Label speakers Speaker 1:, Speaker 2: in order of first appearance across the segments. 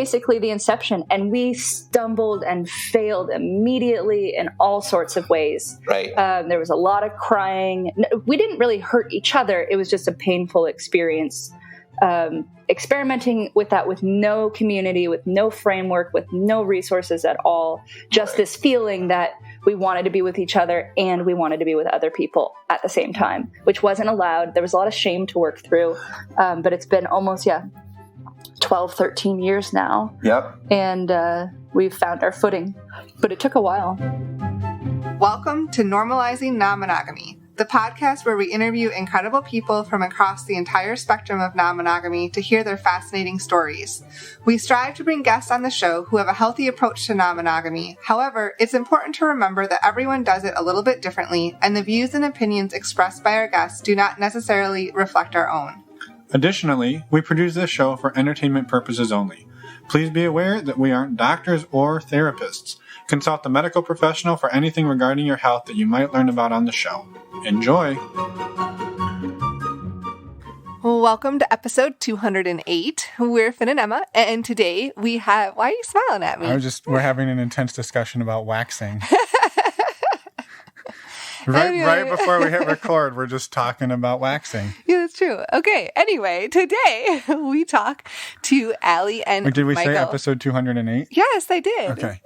Speaker 1: basically the inception, and we stumbled and failed immediately in all sorts of ways.
Speaker 2: Right.
Speaker 1: There was a lot of crying. We didn't really hurt each other. It was just a painful experience. Experimenting with that, with no community, with no framework, with no resources at all. Just this feeling that we wanted to be with each other and we wanted to be with other people at the same time, which wasn't allowed. There was a lot of shame to work through. But it's been almost, 12, 13 years now.
Speaker 2: Yep.
Speaker 1: And we've found our footing. But it took a while.
Speaker 3: Welcome to Normalizing Non-Monogamy, the podcast where we interview incredible people from across the entire spectrum of non-monogamy to hear their fascinating stories. We strive to bring guests on the show who have a healthy approach to non-monogamy. However, it's important to remember that everyone does it a little bit differently, and the views and opinions expressed by our guests do not necessarily reflect our own.
Speaker 4: Additionally, we produce this show for entertainment purposes only. Please be aware that we aren't doctors or therapists. Consult a medical professional for anything regarding your health that you might learn about on the show. Enjoy!
Speaker 3: Welcome to episode 208. We're Finn and Emma, and today we have... Why are you smiling at me?
Speaker 4: We're having an intense discussion about waxing.
Speaker 3: Anyway.
Speaker 4: Right before we hit record, we're just talking about waxing.
Speaker 3: Yeah, that's true. Okay, anyway, today we talk to Allie and
Speaker 4: Did we
Speaker 3: Michael.
Speaker 4: say episode 208?
Speaker 3: Yes, I did.
Speaker 4: Okay.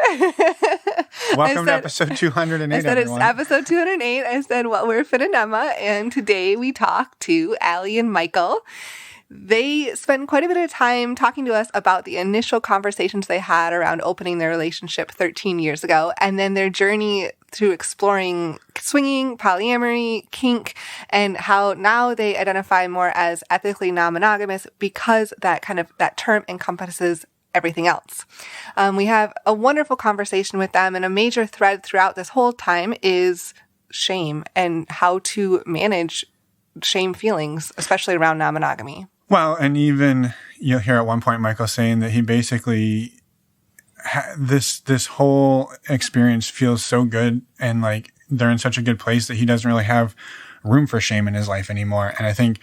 Speaker 4: Welcome to episode 208,
Speaker 3: I said
Speaker 4: everyone.
Speaker 3: It's episode 208. I said, well, we're Finn and Emma, and today we talk to Allie and Michael. They spent quite a bit of time talking to us about the initial conversations they had around opening their relationship 13 years ago, and then their journey through exploring swinging, polyamory, kink, and how now they identify more as ethically non-monogamous because that term encompasses everything else. We have a wonderful conversation with them, and a major thread throughout this whole time is shame and how to manage shame feelings, especially around non-monogamy.
Speaker 4: Well, and even you'll hear at one point Michael saying that he basically this whole experience feels so good and like they're in such a good place that he doesn't really have room for shame in his life anymore. And I think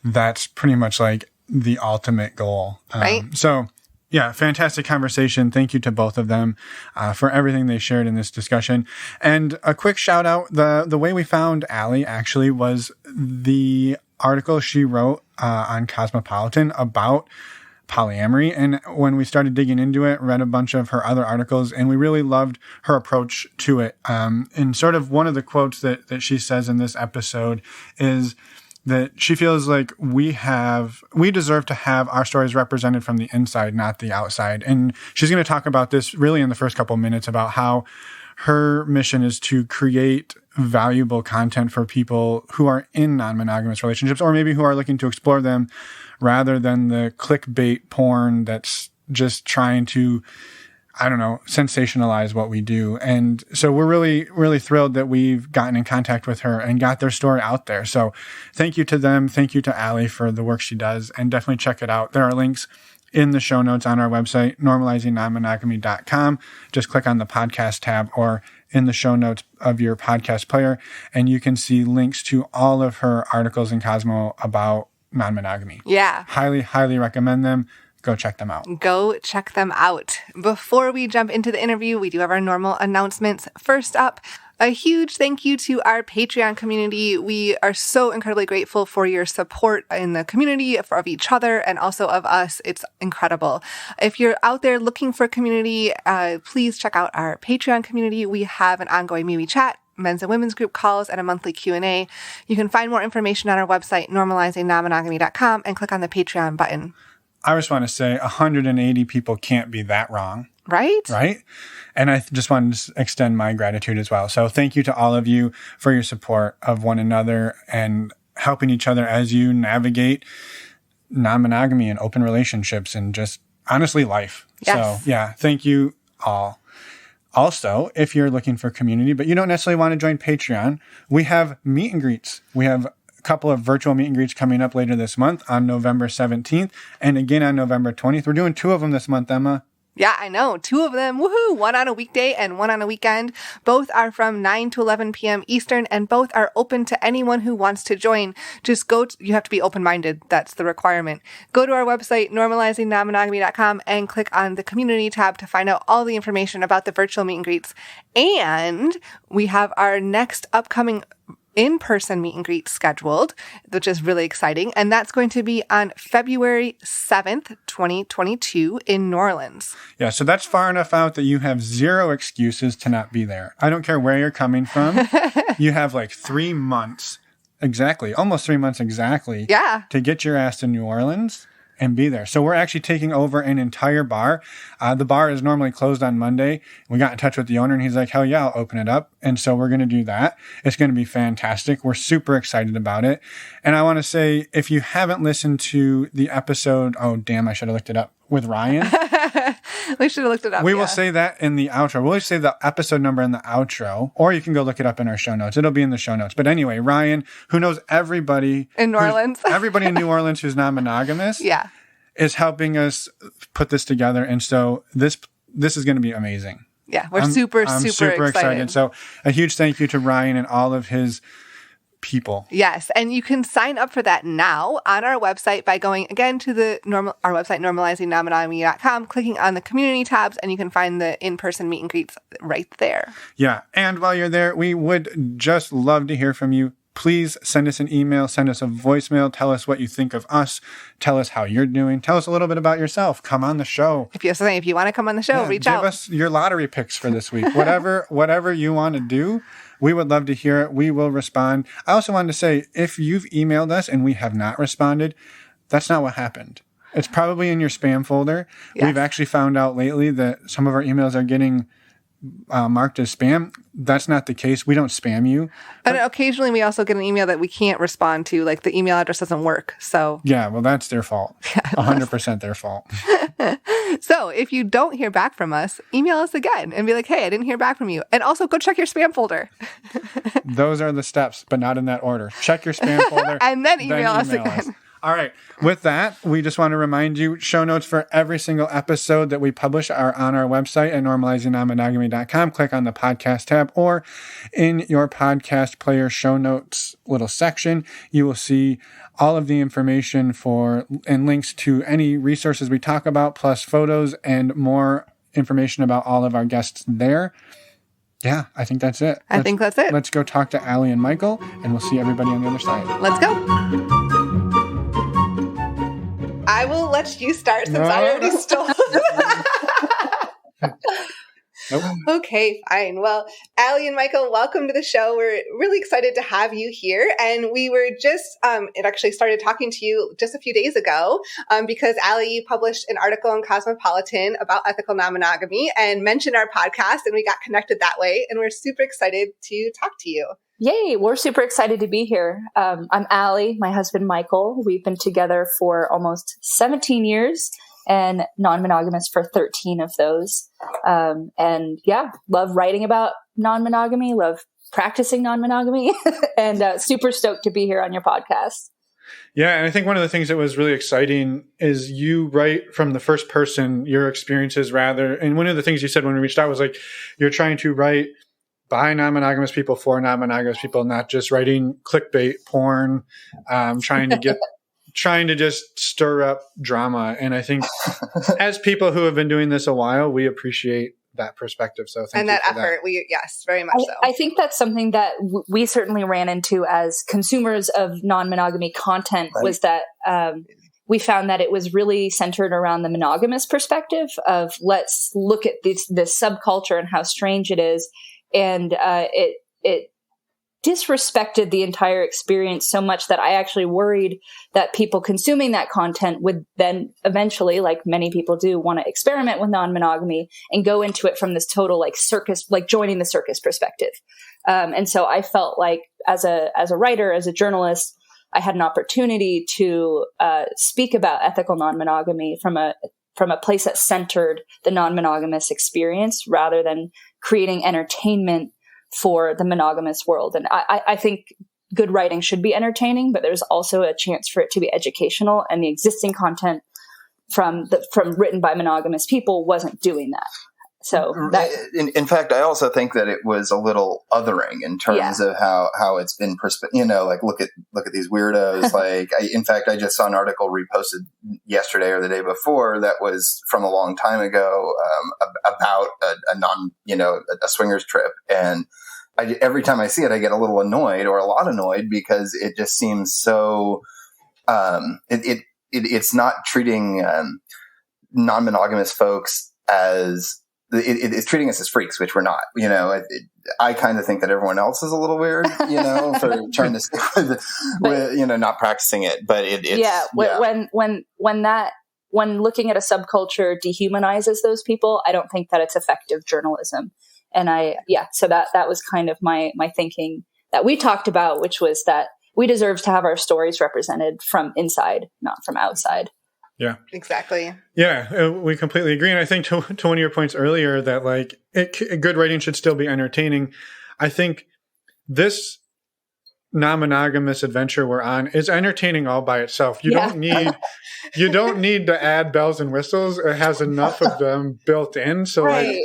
Speaker 4: that's pretty much like the ultimate goal.
Speaker 3: Right.
Speaker 4: So yeah, fantastic conversation. Thank you to both of them for everything they shared in this discussion. And a quick shout out, the way we found Allie actually was the article she wrote on Cosmopolitan about polyamory. And when we started digging into it, read a bunch of her other articles, and we really loved her approach to it. And sort of one of the quotes that she says in this episode is that she feels like we deserve to have our stories represented from the inside, not the outside. And she's going to talk about this really in the first couple minutes about how her mission is to create valuable content for people who are in non-monogamous relationships or maybe who are looking to explore them rather than the clickbait porn that's just trying to, sensationalize what we do. And so we're really, really thrilled that we've gotten in contact with her and got their story out there. So thank you to them. Thank you to Allie for the work she does, and definitely check it out. There are links in the show notes on our website, normalizingnonmonogamy.com. Just click on the podcast tab or in the show notes of your podcast player, and you can see links to all of her articles in Cosmo about non-monogamy.
Speaker 3: Yeah.
Speaker 4: Highly, highly recommend them. Go check them out.
Speaker 3: Go check them out. Before we jump into the interview, we do have our normal announcements. First up, a huge thank you to our Patreon community. We are so incredibly grateful for your support in the community, of each other, and also of us. It's incredible. If you're out there looking for community, please check out our Patreon community. We have an ongoing MeWe chat, men's and women's group calls, and a monthly Q&A. You can find more information on our website, normalizingnonmonogamy.com, and click on the Patreon button.
Speaker 4: I just want to say 180 people can't be that wrong.
Speaker 3: Right?
Speaker 4: Right? And I just wanted to extend my gratitude as well. So thank you to all of you for your support of one another and helping each other as you navigate non-monogamy and open relationships and just honestly life.
Speaker 3: Yes.
Speaker 4: So yeah, thank you all. Also, if you're looking for community, but you don't necessarily want to join Patreon, we have meet and greets. We have a couple of virtual meet and greets coming up later this month on November 17th and again on November 20th. We're doing 2 of them this month, Emma.
Speaker 3: Yeah, I know. 2 of them. Woohoo! One on a weekday and one on a weekend. Both are from 9 to 11 p.m. Eastern, and both are open to anyone who wants to join. Just you have to be open-minded. That's the requirement. Go to our website, normalizingnonmonogamy.com, and click on the community tab to find out all the information about the virtual meet and greets. And we have our next upcoming in-person meet and greet scheduled, which is really exciting. And that's going to be on February 7th, 2022 in New Orleans.
Speaker 4: Yeah, so that's far enough out that you have 0 excuses to not be there. I don't care where you're coming from. You have like 3 months exactly, almost 3 months exactly, to get your ass to New Orleans and be there. So we're actually taking over an entire bar. The bar is normally closed on Monday. We got in touch with the owner and he's like, hell yeah, I'll open it up. And so we're going to do that. It's going to be fantastic. We're super excited about it. And I want to say, if you haven't listened to the episode, oh damn, I should have looked it up, with Ryan.
Speaker 3: We should have looked it up.
Speaker 4: We will say that in the outro. We'll say the episode number in the outro, or you can go look it up in our show notes. It'll be in the show notes. But anyway, Ryan, who knows everybody
Speaker 3: in New Orleans,
Speaker 4: everybody in New Orleans who's non-monogamous, is helping us put this together. And so this is going to be amazing.
Speaker 3: Yeah, we're super excited.
Speaker 4: So a huge thank you to Ryan and all of his people.
Speaker 3: Yes, and you can sign up for that now on our website by going again to our website, normalizingnonmonogamy.com, clicking on the community tabs, and you can find the in-person meet and greets right there.
Speaker 4: Yeah, and while you're there, we would just love to hear from you. Please send us an email, send us a voicemail, tell us what you think of us, tell us how you're doing, tell us a little bit about yourself, come on the show.
Speaker 3: If you want to come on the show, reach out.
Speaker 4: Give us your lottery picks for this week. Whatever you want to do, we would love to hear it. We will respond. I also wanted to say, if you've emailed us and we have not responded, that's not what happened. It's probably in your spam folder. Yes. We've actually found out lately that some of our emails are getting marked as spam. That's not the case. We don't spam you.
Speaker 3: And occasionally we also get an email that we can't respond to, like the email address doesn't work. So
Speaker 4: yeah, well, that's their fault. 100% their fault.
Speaker 3: So if you don't hear back from us, email us again and be like, hey, I didn't hear back from you. And also go check your spam folder.
Speaker 4: Those are the steps, but not in that order. Check your spam folder.
Speaker 3: And then email us again.
Speaker 4: All right. With that, we just want to remind you, show notes for every single episode that we publish are on our website at normalizingnonmonogamy.com. Click on the podcast tab, or in your podcast player show notes little section, you will see all of the information and links to any resources we talk about, plus photos and more information about all of our guests there. Yeah, I think that's it.
Speaker 3: I think that's it.
Speaker 4: Let's go talk to Allie and Michael, and we'll see everybody on the other side.
Speaker 3: Let's go. I will let you start since I already stole.
Speaker 4: Nope.
Speaker 3: Okay, fine. Well, Allie and Michael, welcome to the show. We're really excited to have you here. And we were just, it actually started talking to you just a few days ago because Allie, you published an article in Cosmopolitan about ethical non-monogamy and mentioned our podcast, and we got connected that way. And we're super excited to talk to you.
Speaker 1: Yay, we're super excited to be here. I'm Allie, my husband Michael. We've been together for almost 17 years and non-monogamous for 13 of those. And yeah, love writing about non-monogamy, love practicing non-monogamy, and super stoked to be here on your podcast.
Speaker 4: Yeah, and I think one of the things that was really exciting is you write from the first person, your experiences rather. And one of the things you said when we reached out was like, you're trying to write by non-monogamous people for non-monogamous people, not just writing clickbait porn, trying to just stir up drama. And I think as people who have been doing this a while, we appreciate that perspective. So thank you
Speaker 3: that
Speaker 4: for
Speaker 3: effort.
Speaker 4: That.
Speaker 3: Yes, very much so.
Speaker 1: I think that's something that we certainly ran into as consumers of non-monogamy content, right? Was that we found that it was really centered around the monogamous perspective of let's look at this subculture and how strange it is. And it disrespected the entire experience so much that I actually worried that people consuming that content would then eventually, like many people do, want to experiment with non-monogamy and go into it from this total like circus, like joining the circus perspective. And so I felt like as a writer, as a journalist, I had an opportunity to speak about ethical non-monogamy from a place that centered the non-monogamous experience rather than creating entertainment for the monogamous world. And I think good writing should be entertaining, but there's also a chance for it to be educational, and the existing content from written by monogamous people wasn't doing that. So that,
Speaker 2: in fact, I also think that it was a little othering in terms of how it's been, like look at these weirdos. Like, I just saw an article reposted yesterday or the day before that was from a long time ago about a swingers trip. And every time I see it, I get a little annoyed or a lot annoyed because it just seems so, it's not treating non-monogamous folks as, it's treating us as freaks, which we're not. I kind of think that everyone else is a little weird, for trying to stick with not practicing it. But when looking at a subculture dehumanizes those people, I don't think that it's effective journalism. And so that was kind of my thinking that we talked about, which was that we deserve to have our stories represented from inside, not from outside.
Speaker 4: Yeah,
Speaker 3: exactly.
Speaker 4: Yeah, we completely agree. And I think to one of your points earlier that like good writing should still be entertaining. I think this non-monogamous adventure we're on is entertaining all by itself. You don't need to add bells and whistles. It has enough of them built in. So
Speaker 1: right.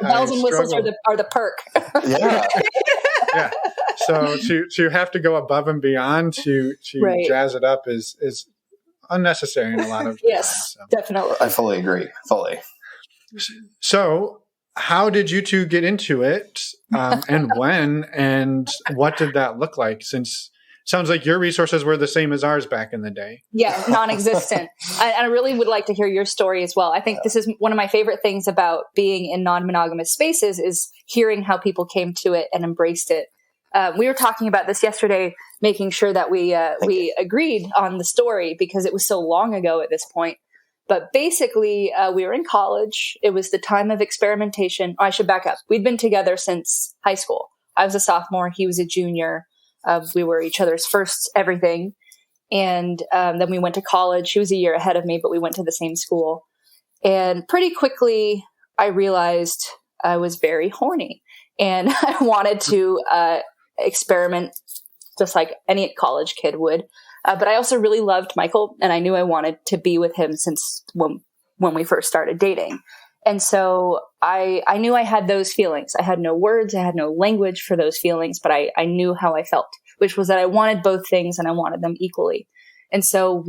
Speaker 4: bells
Speaker 1: and whistles are the perk.
Speaker 2: Yeah.
Speaker 4: Yeah. So to have to go above and beyond to jazz it up is unnecessary in a lot of
Speaker 1: yes,
Speaker 4: times,
Speaker 1: definitely.
Speaker 2: I fully agree. Fully.
Speaker 4: So how did you two get into it, and when, and what did that look like? Since it sounds like your resources were the same as ours back in the day.
Speaker 1: Yeah, non-existent. I really would like to hear your story as well. I think this is one of my favorite things about being in non-monogamous spaces is hearing how people came to it and embraced it. We were talking about this yesterday, making sure that we agreed on the story because it was so long ago at this point. But basically, we were in college. It was the time of experimentation. Oh, I should back up. We'd been together since high school. I was a sophomore. He was a junior. We were each other's first everything. And then we went to college. He was a year ahead of me, but we went to the same school. And pretty quickly, I realized I was very horny. And I wanted to experiment just like any college kid would. But I also really loved Michael, and I knew I wanted to be with him since when we first started dating. And so I knew I had those feelings. I had no words. I had no language for those feelings, but I knew how I felt, which was that I wanted both things and I wanted them equally. And so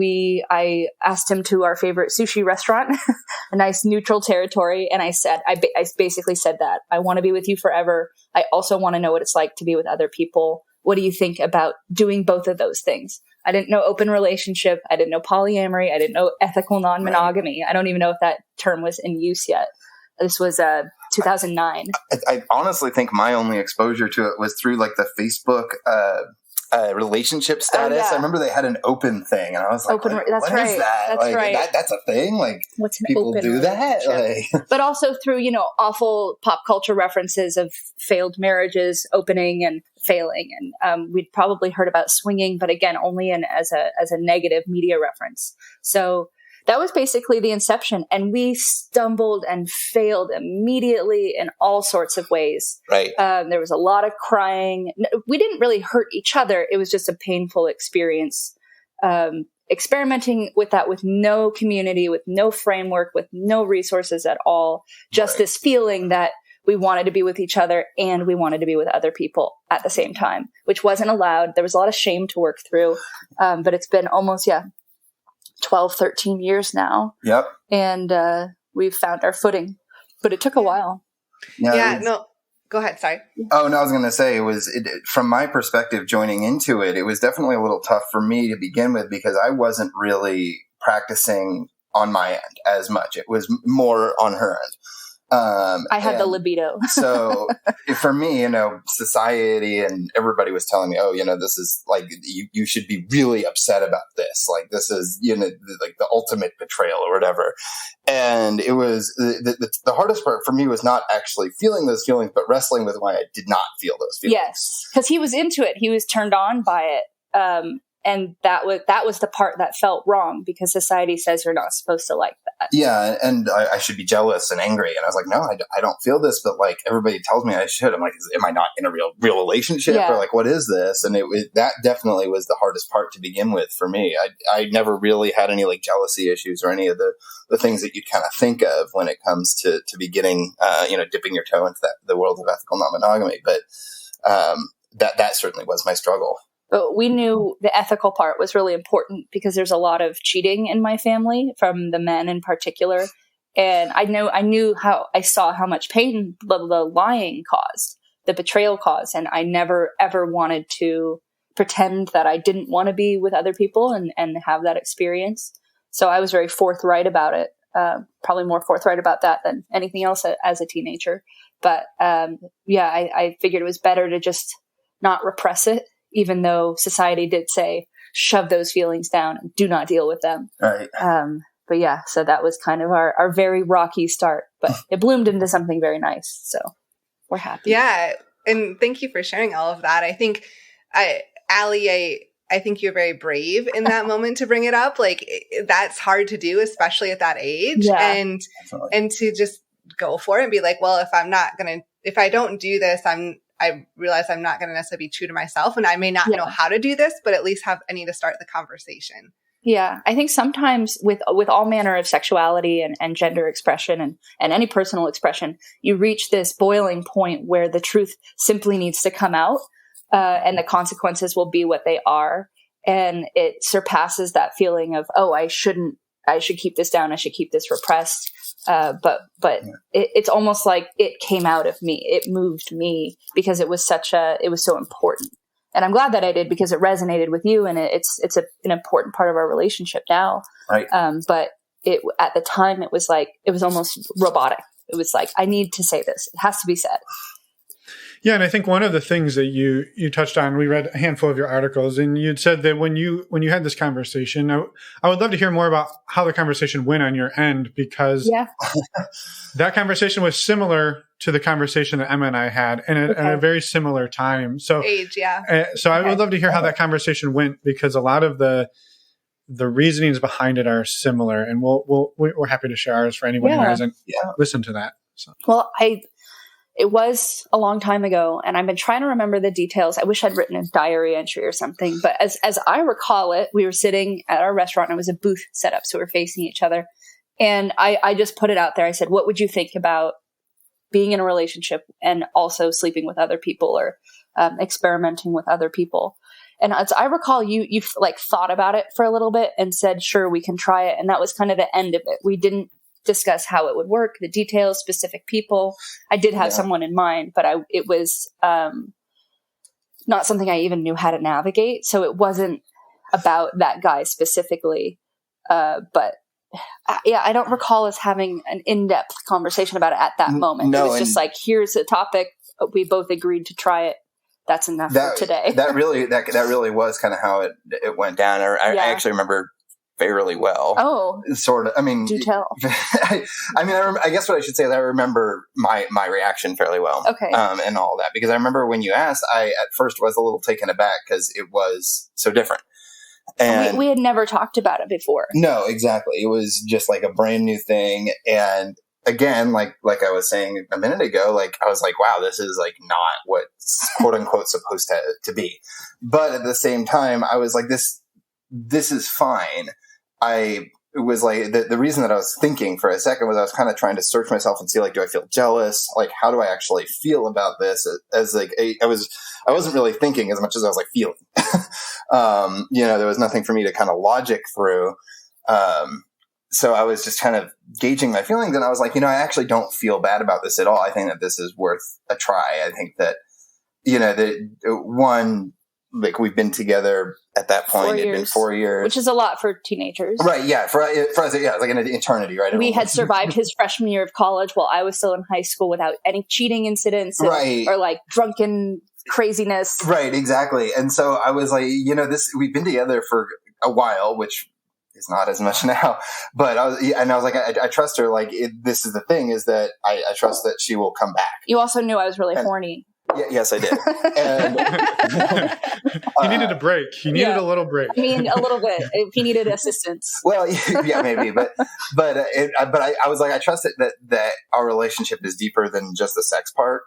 Speaker 1: I asked him to our favorite sushi restaurant, a nice neutral territory. And I basically said that I want to be with you forever. I also want to know what it's like to be with other people. What do you think about doing both of those things? I didn't know open relationship. I didn't know polyamory. I didn't know ethical non-monogamy. Right. I don't even know if that term was in use yet. This was 2009.
Speaker 2: I honestly think my only exposure to it was through like the Facebook relationship status.
Speaker 1: Oh, yeah.
Speaker 2: I remember they had an open thing, and I was like,
Speaker 1: that's
Speaker 2: what
Speaker 1: right.
Speaker 2: is that?
Speaker 1: That's
Speaker 2: like,
Speaker 1: right.
Speaker 2: That's a thing? Like,
Speaker 1: what's an
Speaker 2: people
Speaker 1: open
Speaker 2: do that? Like,
Speaker 1: but also through, awful pop culture references of failed marriages opening and failing. And we'd probably heard about swinging, but again, only as a negative media reference. So that was basically the inception. And we stumbled and failed immediately in all sorts of ways.
Speaker 2: Right.
Speaker 1: There was a lot of crying. We didn't really hurt each other. It was just a painful experience. Experimenting with that with no community, with no framework, with no resources at all. Just this feeling that we wanted to be with each other and we wanted to be with other people at the same time, which wasn't allowed. There was a lot of shame to work through. But it's been almost, 12, 13 years now.
Speaker 2: Yep.
Speaker 1: And we've found our footing, but it took a while.
Speaker 3: No, go ahead. Sorry.
Speaker 2: Oh, no, I was going to say from my perspective, joining into it, it was definitely a little tough for me to begin with because I wasn't really practicing on my end as much. It was more on her end.
Speaker 1: I had the libido.
Speaker 2: So for me, society and everybody was telling me, oh, this is like, you should be really upset about this. Like, this is, like the ultimate betrayal or whatever. And it was the hardest part for me was not actually feeling those feelings, but wrestling with why I did not feel those feelings.
Speaker 1: Yes. Cause he was into it. He was turned on by it. And that was the part that felt wrong because society says you're not supposed to like that.
Speaker 2: Yeah. And I should be jealous and angry. And I was like, no, I don't feel this, but like everybody tells me I should. I'm like, am I not in a real relationship or like, what is this? And that definitely was the hardest part to begin with for me. I never really had any like jealousy issues or any of the things that you kind of think of when it comes to beginning, dipping your toe into the world of ethical non-monogamy. But, that certainly was my struggle.
Speaker 1: But we knew the ethical part was really important because there's a lot of cheating in my family from the men in particular. And I saw how much pain the lying caused, the betrayal caused. And I never, ever wanted to pretend that I didn't want to be with other people and have that experience. So I was very forthright about it, probably more forthright about that than anything else as a teenager. But I figured it was better to just not repress it, even though society did say, shove those feelings down and do not deal with them.
Speaker 2: Right.
Speaker 1: But yeah, so that was kind of our very rocky start, but it bloomed into something very nice. So we're happy.
Speaker 3: Yeah. And thank you for sharing all of that. I think, Allie, I think you're very brave in that moment to bring it up. Like that's hard to do, especially at that age.
Speaker 1: Yeah,
Speaker 3: and to just go for it and be like, well, if I don't do this, I realize I'm not going to necessarily be true to myself, and I may not know how to do this, but at least I need to start the conversation.
Speaker 1: Yeah. I think sometimes with all manner of sexuality and gender expression and any personal expression, you reach this boiling point where the truth simply needs to come out, and the consequences will be what they are. And it surpasses that feeling of, oh, I should keep this down. I should keep this repressed. But it's almost like it came out of me. It moved me because it was so important. And I'm glad that I did because it resonated with you, and it's an important part of our relationship now.
Speaker 2: Right.
Speaker 1: But at the time it was almost robotic. It was like, I need to say this. It has to be said.
Speaker 4: Yeah, and I think one of the things that you touched on, we read a handful of your articles, and you'd said that when you had this conversation, I would love to hear more about how the conversation went on your end, because that conversation was similar to the conversation that Emma and I had, and at a very similar time. So
Speaker 3: age,
Speaker 4: So I would love to hear how that conversation went, because a lot of the reasonings behind it are similar, and we're happy to share ours for anyone who hasn't listened to that. So.
Speaker 1: Well, it was a long time ago, and I've been trying to remember the details. I wish I'd written a diary entry or something. But as I recall it, we were sitting at our restaurant, and it was a booth set up, so we were facing each other. And I just put it out there. I said, what would you think about being in a relationship and also sleeping with other people or experimenting with other people? And as I recall, you like thought about it for a little bit and said, sure, we can try it. And that was kind of the end of it. We didn't discuss how it would work, the details, specific people. I did have someone in mind, but it was not something I even knew how to navigate. So it wasn't about that guy specifically. But I don't recall us having an in-depth conversation about it at that moment. No, it was just like, here's a topic. We both agreed to try it. That's enough for today. That
Speaker 2: really was kind of how it went down. I actually remember fairly well.
Speaker 1: Oh,
Speaker 2: sort of. I mean,
Speaker 1: do tell.
Speaker 2: I guess what I should say is I remember my reaction fairly well.
Speaker 1: Okay.
Speaker 2: And all that, because I remember when you asked, I at first was a little taken aback because it was so different. And
Speaker 1: we had never talked about it before.
Speaker 2: No, exactly. It was just like a brand new thing. And again, like I was saying a minute ago, like I was like, wow, this is like not what's quote unquote supposed to be. But at the same time, I was like, this is fine. It was like the reason that I was thinking for a second was I was kind of trying to search myself and see, like, do I feel jealous? Like, how do I actually feel about this? As like I wasn't really thinking as much as I was like feeling. There was nothing for me to kind of logic through. So I was just kind of gauging my feelings, and I was like, I actually don't feel bad about this at all. I think that this is worth a try. I think that, like we've been together at that point. It'd been 4 years,
Speaker 1: which is a lot for teenagers,
Speaker 2: right? Yeah, for us, like an eternity, right?
Speaker 1: We had survived his freshman year of college while I was still in high school without any cheating incidents,
Speaker 2: right? Or
Speaker 1: like drunken craziness,
Speaker 2: right? Exactly. And so I was like, we've been together for a while, which is not as much now, but I was like, I trust her. Like, this is the thing, is that I trust that she will come back.
Speaker 1: You also knew I was really horny.
Speaker 2: Yes, I did. And,
Speaker 4: he needed a break. He needed a little break.
Speaker 1: I mean, a little bit. If he needed assistance.
Speaker 2: Well, yeah, maybe, but I was like, I trust that our relationship is deeper than just the sex part,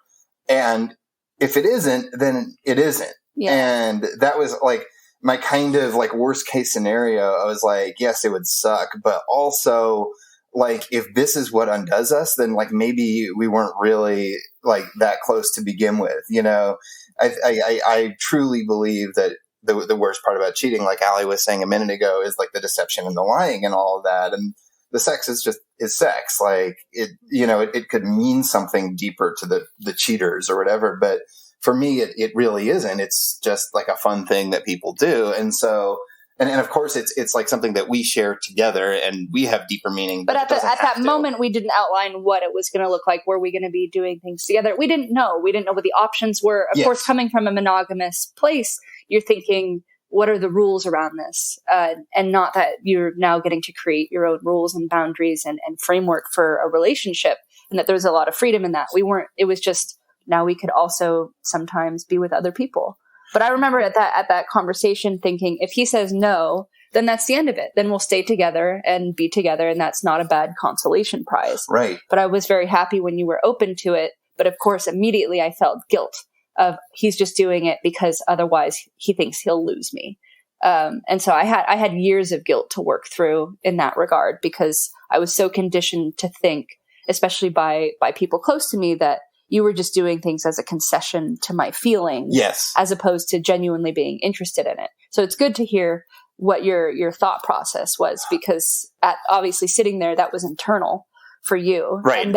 Speaker 2: and if it isn't, then it isn't. Yeah. And that was like my kind of like worst case scenario. I was like, yes, it would suck, but also like if this is what undoes us, then like maybe we weren't really like that close to begin with. You know, I truly believe that the worst part about cheating, like Allie was saying a minute ago, is like the deception and the lying and all of that. And the sex is sex. Like it could mean something deeper to the cheaters or whatever. But for me, it really isn't. It's just like a fun thing that people do. And so, and of course it's like something that we share together and we have deeper meaning.
Speaker 1: But at that moment, we didn't outline what it was going to look like. Were we going to be doing things together? We didn't know. We didn't know what the options were. Of course, coming from a monogamous place, you're thinking, what are the rules around this? And not that you're now getting to create your own rules and boundaries and framework for a relationship, and that there's a lot of freedom in that. We weren't, it was just, now we could also sometimes be with other people. But I remember at that conversation thinking, if he says no, then that's the end of it. Then we'll stay together and be together. And that's not a bad consolation prize.
Speaker 2: Right.
Speaker 1: But I was very happy when you were open to it. But of course, immediately I felt guilt of he's just doing it because otherwise he thinks he'll lose me. And so I had years of guilt to work through in that regard, because I was so conditioned to think, especially by people close to me, that you were just doing things as a concession to my feelings,
Speaker 2: yes,
Speaker 1: as opposed to genuinely being interested in it. So it's good to hear what your thought process was, because obviously sitting there, that was internal for you.
Speaker 2: Right.
Speaker 1: And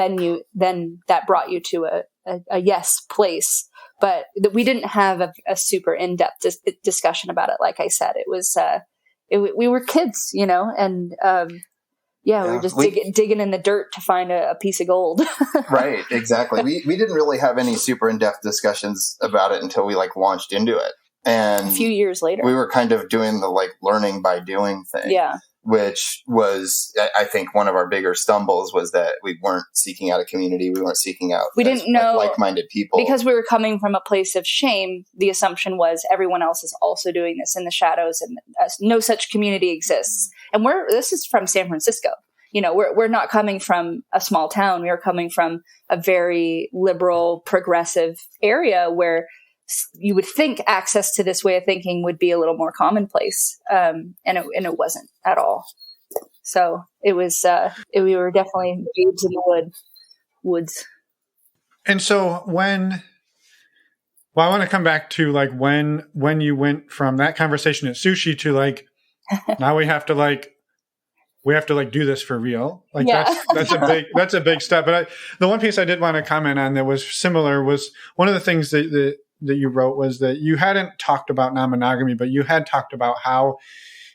Speaker 1: then that brought you to a yes place. But we didn't have a super in-depth discussion about it. Like I said, it was, we were kids, and, we were just digging in the dirt to find a piece of gold.
Speaker 2: Right. Exactly. We didn't really have any super in-depth discussions about it until we like launched into it. And
Speaker 1: a few years later,
Speaker 2: we were kind of doing the like learning by doing thing.
Speaker 1: Yeah.
Speaker 2: Which was, I think, one of our bigger stumbles was that we weren't seeking out a community. We weren't seeking out
Speaker 1: didn't know
Speaker 2: like-minded people.
Speaker 1: Because we were coming from a place of shame, the assumption was everyone else is also doing this in the shadows, and no such community exists. And this is from San Francisco. We're not coming from a small town. We are coming from a very liberal, progressive area where you would think access to this way of thinking would be a little more commonplace. And it wasn't at all. So it was, we were definitely babes in the woods.
Speaker 4: And so I want to come back to like when you went from that conversation at sushi to like, now we have to do this for real. Like that's a big step. But the one piece I did want to comment on that was similar was one of the things that you wrote was that you hadn't talked about non-monogamy, but you had talked about how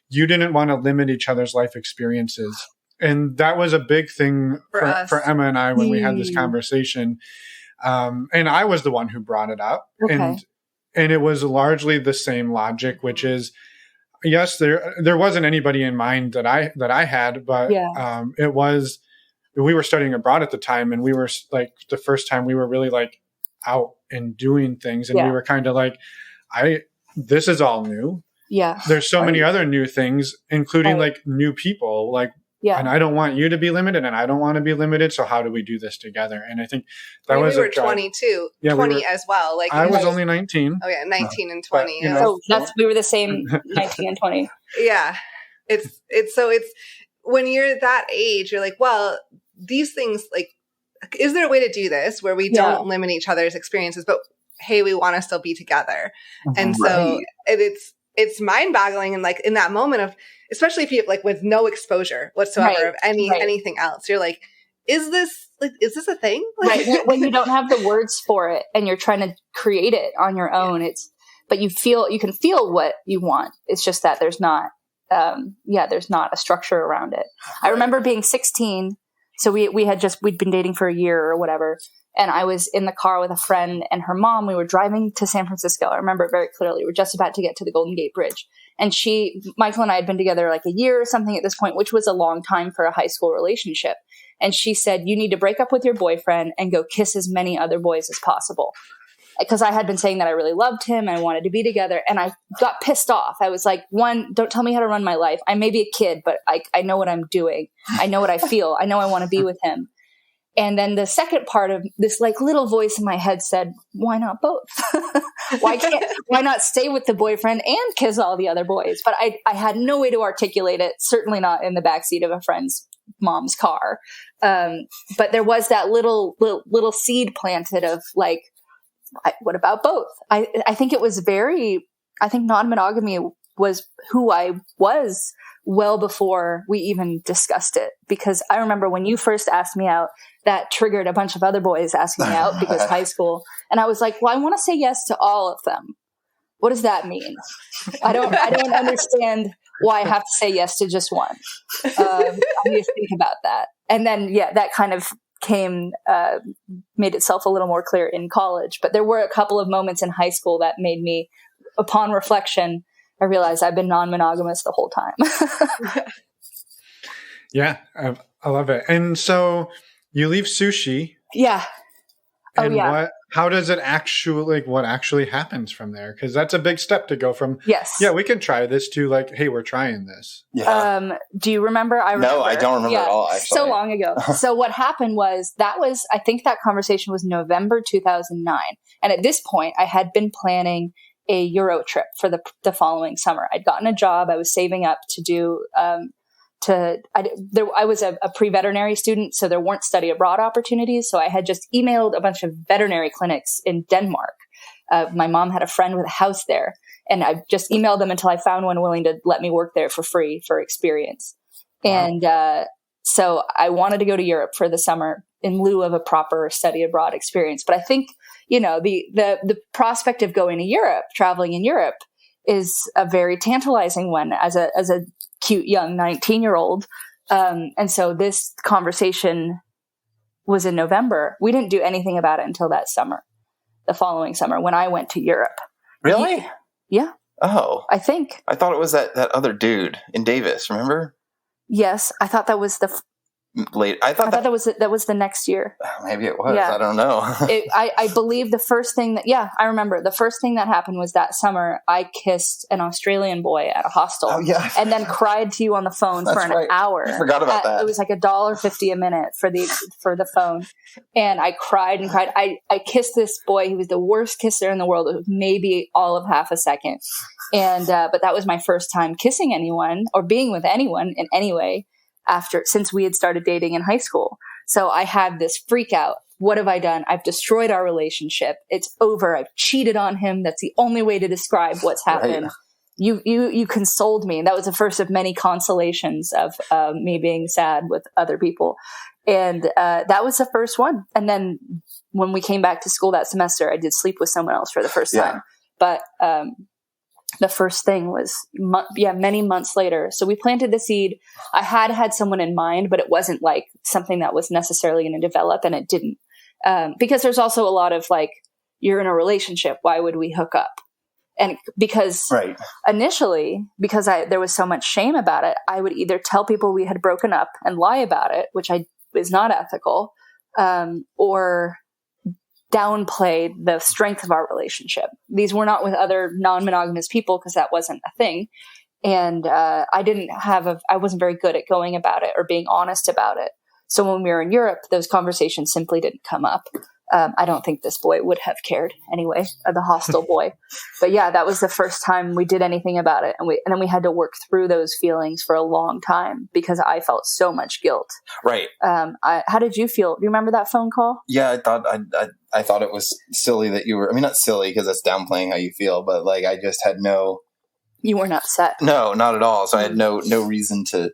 Speaker 4: you didn't want to limit each other's life experiences. And that was a big thing for Emma and I when we had this conversation. And I was the one who brought it up. Okay. And it was largely the same logic, which is, yes, there wasn't anybody in mind that I had, but it was, we were studying abroad at the time, and we were like the first time we were really like out and doing things, and we were kind of like, this is all new. Yeah. There's so many other new things, including like new people, like, and I don't want you to be limited and I don't want to be limited. So how do we do this together? And I think that we
Speaker 3: were 22, 20 as well. Like
Speaker 4: I was only 19.
Speaker 3: Oh yeah. 19 and 20.
Speaker 1: So we were the same 19 and 20.
Speaker 3: Yeah. It's when you're that age, you're like, well, these things, like, is there a way to do this where we don't limit each other's experiences, but hey, we want to still be together. And so it's mind boggling. And like in that moment of, especially if you like with no exposure whatsoever of anything else, you're like, is this a thing? Like,
Speaker 1: when you don't have the words for it and you're trying to create it on your own, but you can feel what you want. It's just that there's not a structure around it. I remember being 16. So we'd been dating for a year or whatever. And I was in the car with a friend and her mom. We were driving to San Francisco. I remember it very clearly. We were just about to get to the Golden Gate Bridge. And Michael and I had been together like a year or something at this point, which was a long time for a high school relationship. And she said, you need to break up with your boyfriend and go kiss as many other boys as possible. because I had been saying that I really loved him and I wanted to be together. And I got pissed off. I was like, one, don't tell me how to run my life. I may be a kid, but I know what I'm doing. I know what I feel. I know I want to be with him. And then the second part of this like little voice in my head said, why not both? Why not stay with the boyfriend and kiss all the other boys? But I had no way to articulate it, certainly not in the backseat of a friend's mom's car. But there was that little seed planted of like, what about both? I think it was I think non-monogamy was who I was well before we even discussed it. Because I remember when you first asked me out, that triggered a bunch of other boys asking me out because high school. And I was like, well, I want to say yes to all of them. What does that mean? I don't understand why I have to say yes to just one. I need to think about that. And then, that kind of made itself a little more clear in college. But there were a couple of moments in high school that made me, upon reflection, I realized I've been non-monogamous the whole time.
Speaker 4: Yeah, I love it. And so you leave sushi.
Speaker 1: Yeah.
Speaker 4: And how does it actually, what actually happens from there? Because that's a big step to go from,
Speaker 1: yes,
Speaker 4: yeah, we can try this to like, hey, we're trying this.
Speaker 2: Yeah.
Speaker 1: Do you remember?
Speaker 2: No, I don't remember at all, actually.
Speaker 1: So long ago. So what happened was, I think that conversation was November 2009. And at this point, I had been planning a Euro trip for the following summer. I'd gotten a job. I was saving up to do, I was a pre-veterinary student, so there weren't study abroad opportunities. So I had just emailed a bunch of veterinary clinics in Denmark. My mom had a friend with a house there, and I just emailed them until I found one willing to let me work there for free for experience. Wow. And so I wanted to go to Europe for the summer in lieu of a proper study abroad experience. But I think, the prospect of going to Europe, traveling in Europe, is a very tantalizing one as a cute young 19-year-old. And so this conversation was in November. We didn't do anything about it until that summer, the following summer, when I went to Europe.
Speaker 2: Really?
Speaker 1: Yeah.
Speaker 2: Oh.
Speaker 1: I think.
Speaker 2: I thought it was that other dude in Davis, remember?
Speaker 1: Yes. I thought that was
Speaker 2: late. I thought
Speaker 1: that was the next year.
Speaker 2: Maybe it was.
Speaker 1: Yeah.
Speaker 2: I don't know.
Speaker 1: I believe the first thing I remember the first thing that happened was that summer I kissed an Australian boy at a hostel.
Speaker 2: Oh, yeah.
Speaker 1: And then cried to you on the phone for an hour.
Speaker 2: I forgot about that.
Speaker 1: It was like $1.50 a minute for the phone. And I cried and cried. I kissed this boy. He was the worst kisser in the world. It was maybe all of half a second. And, but that was my first time kissing anyone or being with anyone in any way since we had started dating in high school. So I had this freak out. What have I done? I've destroyed our relationship. It's over. I've cheated on him. That's the only way to describe what's happened. Right. You consoled me. That was the first of many consolations of me being sad with other people. And that was the first one. And then when we came back to school that semester, I did sleep with someone else for the first time. But the first thing was, many months later. So we planted the seed. I had someone in mind, but it wasn't like something that was necessarily going to develop, and it didn't. Because there's also a lot of like, you're in a relationship. Why would we hook up? And because initially, because there was so much shame about it, I would either tell people we had broken up and lie about it, which is not ethical, or downplay the strength of our relationship. These were not with other non-monogamous people because that wasn't a thing. And I wasn't very good at going about it or being honest about it. So when we were in Europe, those conversations simply didn't come up. I don't think this boy would have cared anyway, the hostel boy. But yeah, that was the first time we did anything about it. And then we had to work through those feelings for a long time because I felt so much guilt. Right. How did you feel? Do you remember that phone call?
Speaker 2: Yeah, I thought it was silly that you were, I mean, not silly because that's downplaying how you feel, but like, I just had
Speaker 1: you weren't upset.
Speaker 2: No, not at all. So I had no reason to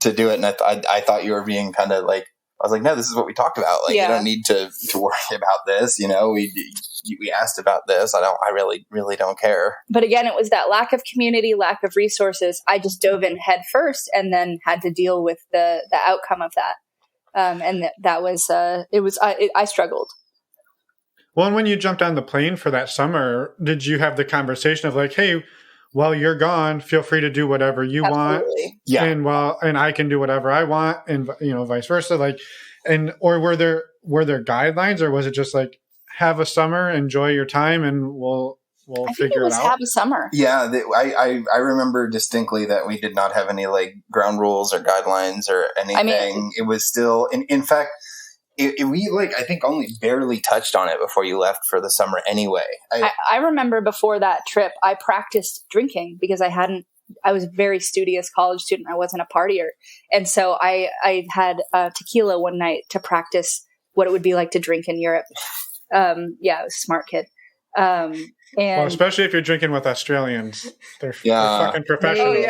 Speaker 2: do it. And I thought you were being kind of like, I was like, no, this is what we talked about. Like, you don't need to worry about this. We asked about this. I really don't care.
Speaker 1: But again, it was that lack of community, lack of resources. I just dove in head first and then had to deal with the outcome of that. And that was, I struggled.
Speaker 4: Well, and when you jumped on the plane for that summer, did you have the conversation of like, hey, while you're gone, feel free to do whatever you want. Yeah. And I can do whatever I want, and vice versa. Like, or were there guidelines, or was it just like, have a summer, enjoy your time, and we'll figure it out.
Speaker 1: Have a summer.
Speaker 2: Yeah, I remember distinctly that we did not have any like ground rules or guidelines or anything. I mean, it was still, in fact, we I think only barely touched on it before you left for the summer anyway.
Speaker 1: I remember before that trip, I practiced drinking because I was a very studious college student. I wasn't a partier. And so I had tequila one night to practice what it would be like to drink in Europe. I was a smart kid. And
Speaker 4: especially if you're drinking with Australians, they're fucking professionals.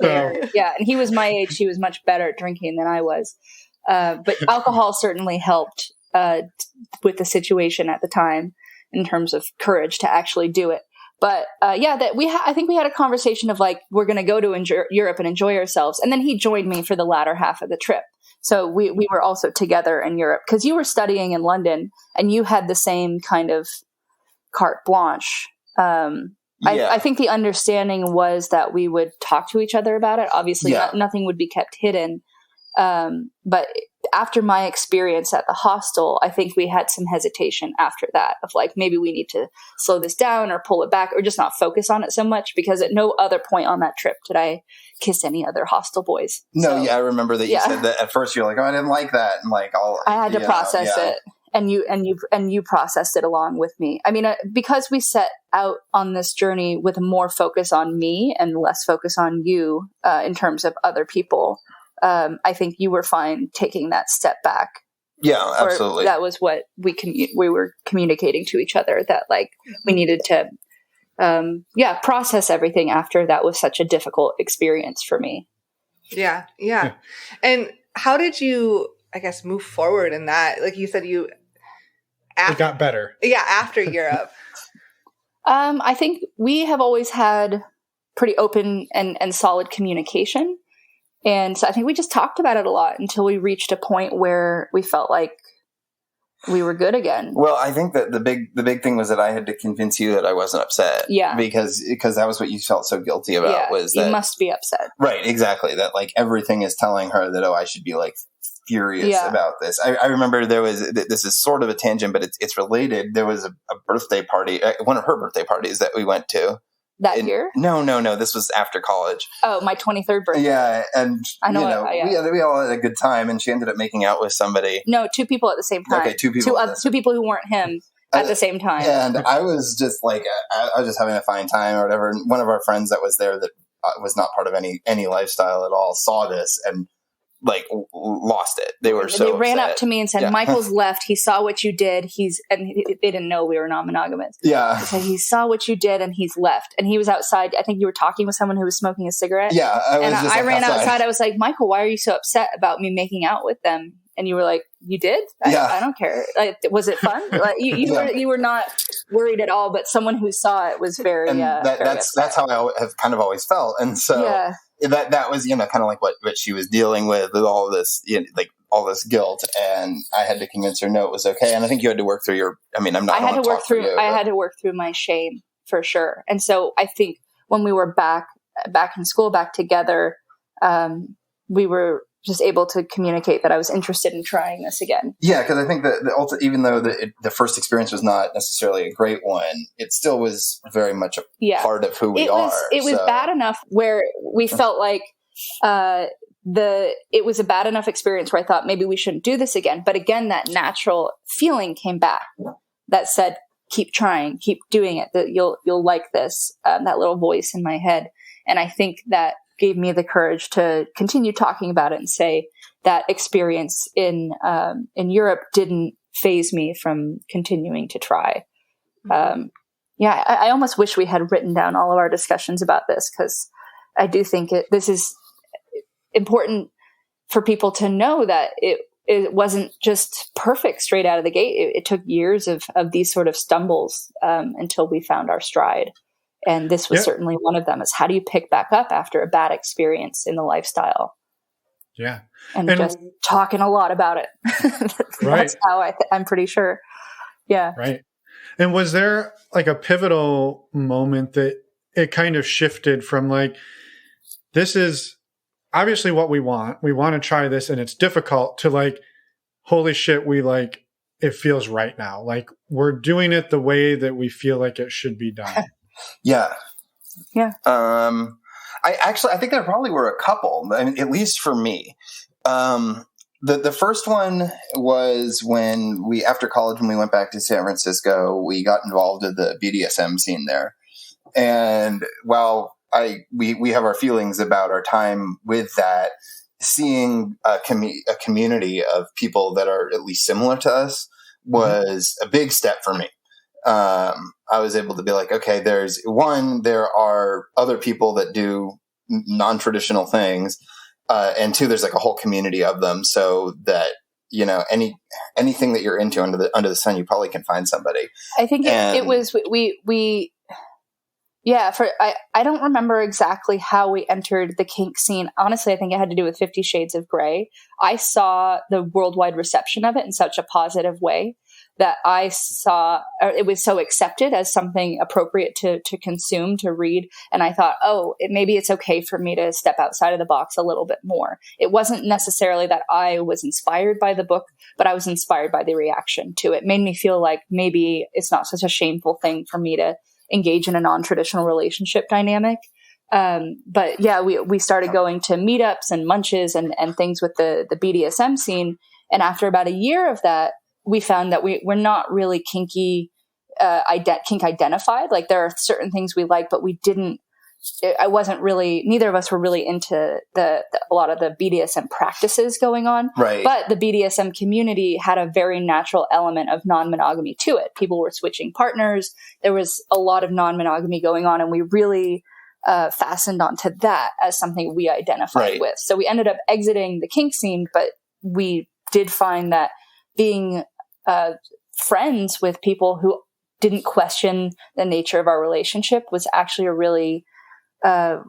Speaker 1: And he was my age. He was much better at drinking than I was. But alcohol certainly helped with the situation at the time in terms of courage to actually do it. But I think we had a conversation of like, we're going to go to Europe and enjoy ourselves. And then he joined me for the latter half of the trip. So we were also together in Europe because you were studying in London and you had the same kind of carte blanche. I think the understanding was that we would talk to each other about it. Obviously, nothing would be kept hidden. But after my experience at the hostel, I think we had some hesitation after that of like, maybe we need to slow this down or pull it back or just not focus on it so much, because at no other point on that trip did I kiss any other hostel boys.
Speaker 2: No, I remember that you said that at first you're like, oh, I didn't like that. And like, I
Speaker 1: had to process it. And you processed it along with me. I mean, because we set out on this journey with more focus on me and less focus on you in terms of other people. I think you were fine taking that step back.
Speaker 2: Yeah, absolutely.
Speaker 1: That was what we were communicating to each other, that like we needed to, process everything after that was such a difficult experience for me.
Speaker 3: Yeah. And how did you, I guess, move forward in that? Like you said, it
Speaker 4: got better.
Speaker 3: Yeah, after Europe.
Speaker 1: I think we have always had pretty open and solid communication. And so I think we just talked about it a lot until we reached a point where we felt like we were good again.
Speaker 2: Well, I think that the big thing was that I had to convince you that I wasn't upset.
Speaker 1: Yeah.
Speaker 2: Because that was what you felt so guilty about, was that
Speaker 1: you must be upset.
Speaker 2: Right, exactly. That like everything is telling her that, I should be like furious about this. I remember there was, this is sort of a tangent, but it's related. There was a birthday party, one of her birthday parties that we went to.
Speaker 1: That year?
Speaker 2: No. This was after college.
Speaker 1: Oh, my 23rd birthday.
Speaker 2: Yeah, and
Speaker 1: I know,
Speaker 2: we all had a good time, and she ended up making out with somebody.
Speaker 1: No, two people at the same time.
Speaker 2: Okay, two people.
Speaker 1: Two people who weren't him at the same time.
Speaker 2: And I was just like, I was just having a fine time or whatever. And one of our friends that was there that was not part of any lifestyle at all saw this and like lost it. They were so
Speaker 1: They ran
Speaker 2: upset.
Speaker 1: up to me and said, Michael's left. He saw what you did. They didn't know we were non-monogamous.
Speaker 2: Yeah.
Speaker 1: So he saw what you did and he's left. And he was outside. I think you were talking with someone who was smoking a cigarette.
Speaker 2: Yeah.
Speaker 1: I ran outside. I was like, Michael, why are you so upset about me making out with them? And you were like, you did? I don't care. Like, was it fun? Like, you were not worried at all, but someone who saw it was very,
Speaker 2: that's how I have kind of always felt. And so that was, kind of like what she was dealing with all this, like all this guilt. And I had to convince her, no, it was okay. And I think you had to work through I had
Speaker 1: to work through my shame for sure. And so I think when we were back in school, back together, we were just able to communicate that I was interested in trying this again. Yeah,
Speaker 2: because I think that even though the first experience was not necessarily a great one, it still was very much a part of who we are.
Speaker 1: It was bad enough where we felt like it was a bad enough experience where I thought maybe we shouldn't do this again. But again, that natural feeling came back that said, keep trying, keep doing it, that you'll like this, that little voice in my head. And I think that gave me the courage to continue talking about it and say that experience in Europe didn't faze me from continuing to try. I almost wish we had written down all of our discussions about this, because I do think this is important for people to know that it wasn't just perfect straight out of the gate. It took years of these sort of stumbles until we found our stride. And this was certainly one of them, is how do you pick back up after a bad experience in the lifestyle?
Speaker 4: Yeah.
Speaker 1: And just talking a lot about it. That's how I'm pretty sure. Yeah.
Speaker 4: Right. And was there like a pivotal moment that it kind of shifted from like, this is obviously what we want. We want to try this and it's difficult, to like, holy shit, it feels right now. Like we're doing it the way that we feel like it should be done.
Speaker 2: Yeah.
Speaker 1: Yeah.
Speaker 2: I think there probably were a couple, I mean, at least for me. The first one was when after college, when we went back to San Francisco, we got involved in the BDSM scene there. And while we have our feelings about our time with that, seeing a community of people that are at least similar to us was a big step for me. I was able to be like, okay, there are other people that do non-traditional things. And two, there's like a whole community of them, so that, you know, anything that you're into under the sun, you probably can find somebody.
Speaker 1: I think it was, I don't remember exactly how we entered the kink scene. Honestly, I think it had to do with 50 Shades of Grey. I saw the worldwide reception of it in such a positive way that I saw it was so accepted as something appropriate to consume, to read. And I thought, maybe it's okay for me to step outside of the box a little bit more. It wasn't necessarily that I was inspired by the book, but I was inspired by the reaction to it. It made me feel like maybe it's not such a shameful thing for me to engage in a non-traditional relationship dynamic. But yeah, we started going to meetups and munches and things with the BDSM scene. And after about a year of that, we found that we're not really kink identified. Like there are certain things we like, but neither of us were really into a lot of the BDSM practices going on.
Speaker 2: Right.
Speaker 1: But the BDSM community had a very natural element of non-monogamy to it. People were switching partners. There was a lot of non-monogamy going on, and we really fastened onto that as something we identified with. So we ended up exiting the kink scene, but we did find that being friends with people who didn't question the nature of our relationship was actually a really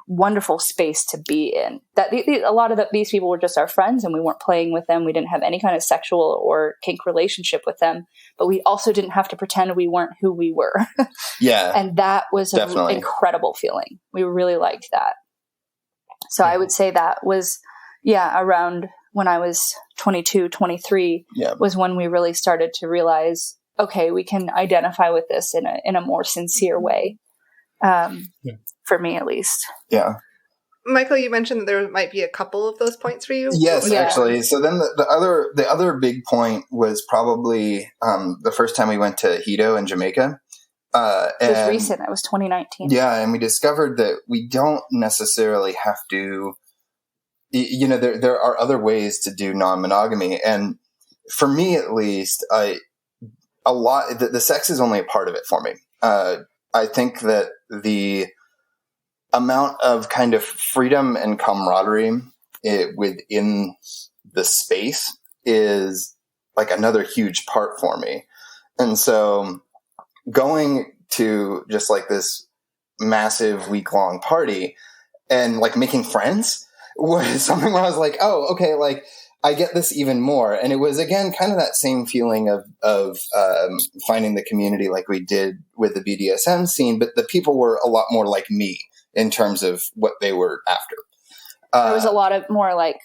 Speaker 1: wonderful space to be in. That a lot of these people were just our friends, and we weren't playing with them. We didn't have any kind of sexual or kink relationship with them, but we also didn't have to pretend we weren't who we were.
Speaker 2: Yeah.
Speaker 1: And that was an incredible feeling. We really liked that. So I would say that was, around when I was 22, 23 was when we really started to realize, okay, we can identify with this in a more sincere way. For me, at least.
Speaker 2: Yeah.
Speaker 3: Michael, you mentioned that there might be a couple of those points for you.
Speaker 2: Yes, actually. So then the other big point was probably the first time we went to Hito in Jamaica.
Speaker 1: It was recent. It was 2019.
Speaker 2: Yeah, and we discovered that we don't necessarily have to. You know, there are other ways to do non-monogamy, and for me at least, the sex is only a part of it for me. I think that the amount of kind of freedom and camaraderie within the space is like another huge part for me. And so going to just like this massive week-long party and like making friends was something where I was like, oh, okay, like I get this even more. And it was, again, kind of that same feeling of finding the community like we did with the BDSM scene, but the people were a lot more like me in terms of what they were after.
Speaker 1: There was a lot of more like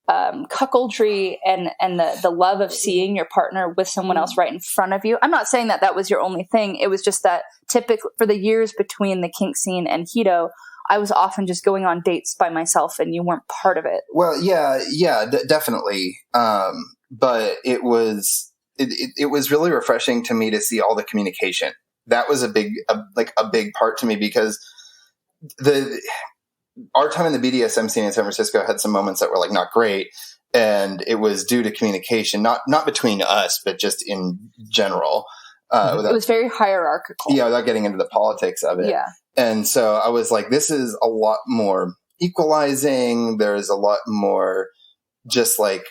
Speaker 1: cuckoldry and the love of seeing your partner with someone else right in front of you. I'm not saying that was your only thing. It was just that typically for the years between the kink scene and Hito, I was often just going on dates by myself and you weren't part of it.
Speaker 2: Well, yeah, definitely. But it was really refreshing to me to see all the communication. That was a big part to me because our time in the BDSM scene in San Francisco had some moments that were like not great, and it was due to communication, not between us, but just in general.
Speaker 1: It was very hierarchical.
Speaker 2: Yeah, without getting into the politics of it.
Speaker 1: Yeah.
Speaker 2: And so I was like, this is a lot more equalizing. There's a lot more just like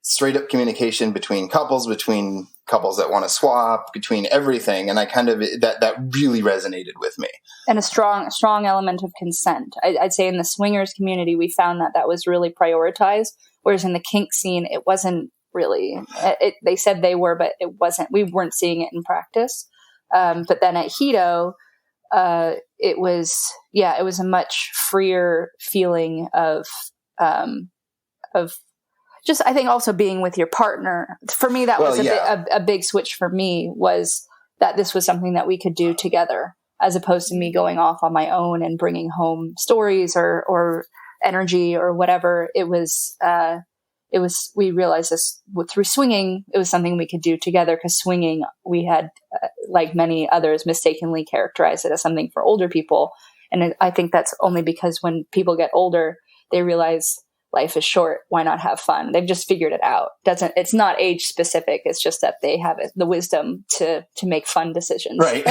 Speaker 2: straight up communication between couples that want to swap, between everything. And I kind of, that really resonated with me. And
Speaker 1: a strong element of consent. I'd say in the swingers community, we found that was really prioritized. Whereas in the kink scene, it wasn't really, they said they were, but it wasn't, we weren't seeing it in practice. But then at Hito, it was a much freer feeling of just, I think also being with your partner, for me, that was a big switch for me, was that this was something that we could do together, as opposed to me going off on my own and bringing home stories or energy or whatever. We realized this through swinging, it was something we could do together, because swinging, we had, like many others, mistakenly characterized it as something for older people. And I think that's only because when people get older, they realize life is short. Why not have fun? They've just figured it out. It's not age specific. It's just that they have the wisdom to make fun decisions.
Speaker 2: Right.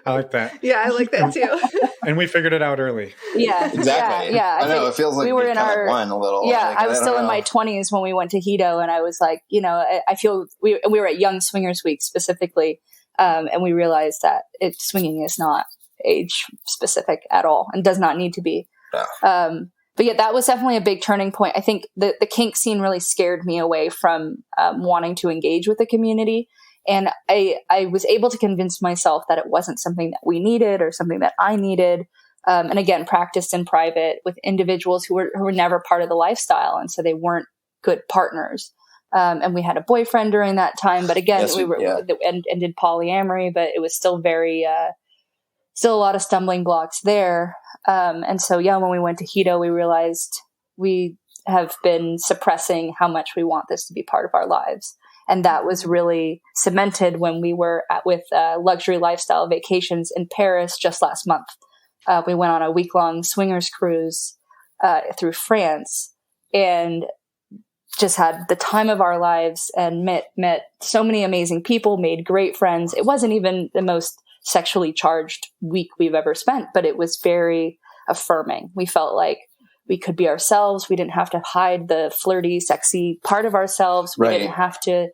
Speaker 4: I like that.
Speaker 3: Yeah, I like that too.
Speaker 4: And we figured it out early.
Speaker 1: Yeah,
Speaker 2: exactly.
Speaker 1: Yeah.
Speaker 2: I know, it feels like
Speaker 1: we were in our
Speaker 2: one a little.
Speaker 1: Yeah,
Speaker 2: like,
Speaker 1: I was still in my 20s when we went to Hedo, and I was like, I feel we were at Young Swingers Week specifically, and we realized that swinging is not age specific at all, and does not need to be.
Speaker 2: No.
Speaker 1: But yeah, that was definitely a big turning point. I think the kink scene really scared me away from wanting to engage with the community. And I was able to convince myself that it wasn't something that we needed or something that I needed. And again, practiced in private with individuals who were never part of the lifestyle. And so they weren't good partners. And we had a boyfriend during that time. But again, and did polyamory, but it was still still a lot of stumbling blocks there. And so, when we went to Hedo, we realized we have been suppressing how much we want this to be part of our lives. And that was really cemented when we were with luxury lifestyle vacations in Paris just last month. We went on a week-long swingers cruise through France, and just had the time of our lives, and met so many amazing people, made great friends. It wasn't even the most sexually charged week we've ever spent, but it was very affirming. We felt like we could be ourselves. We didn't have to hide the flirty, sexy part of ourselves. We didn't have to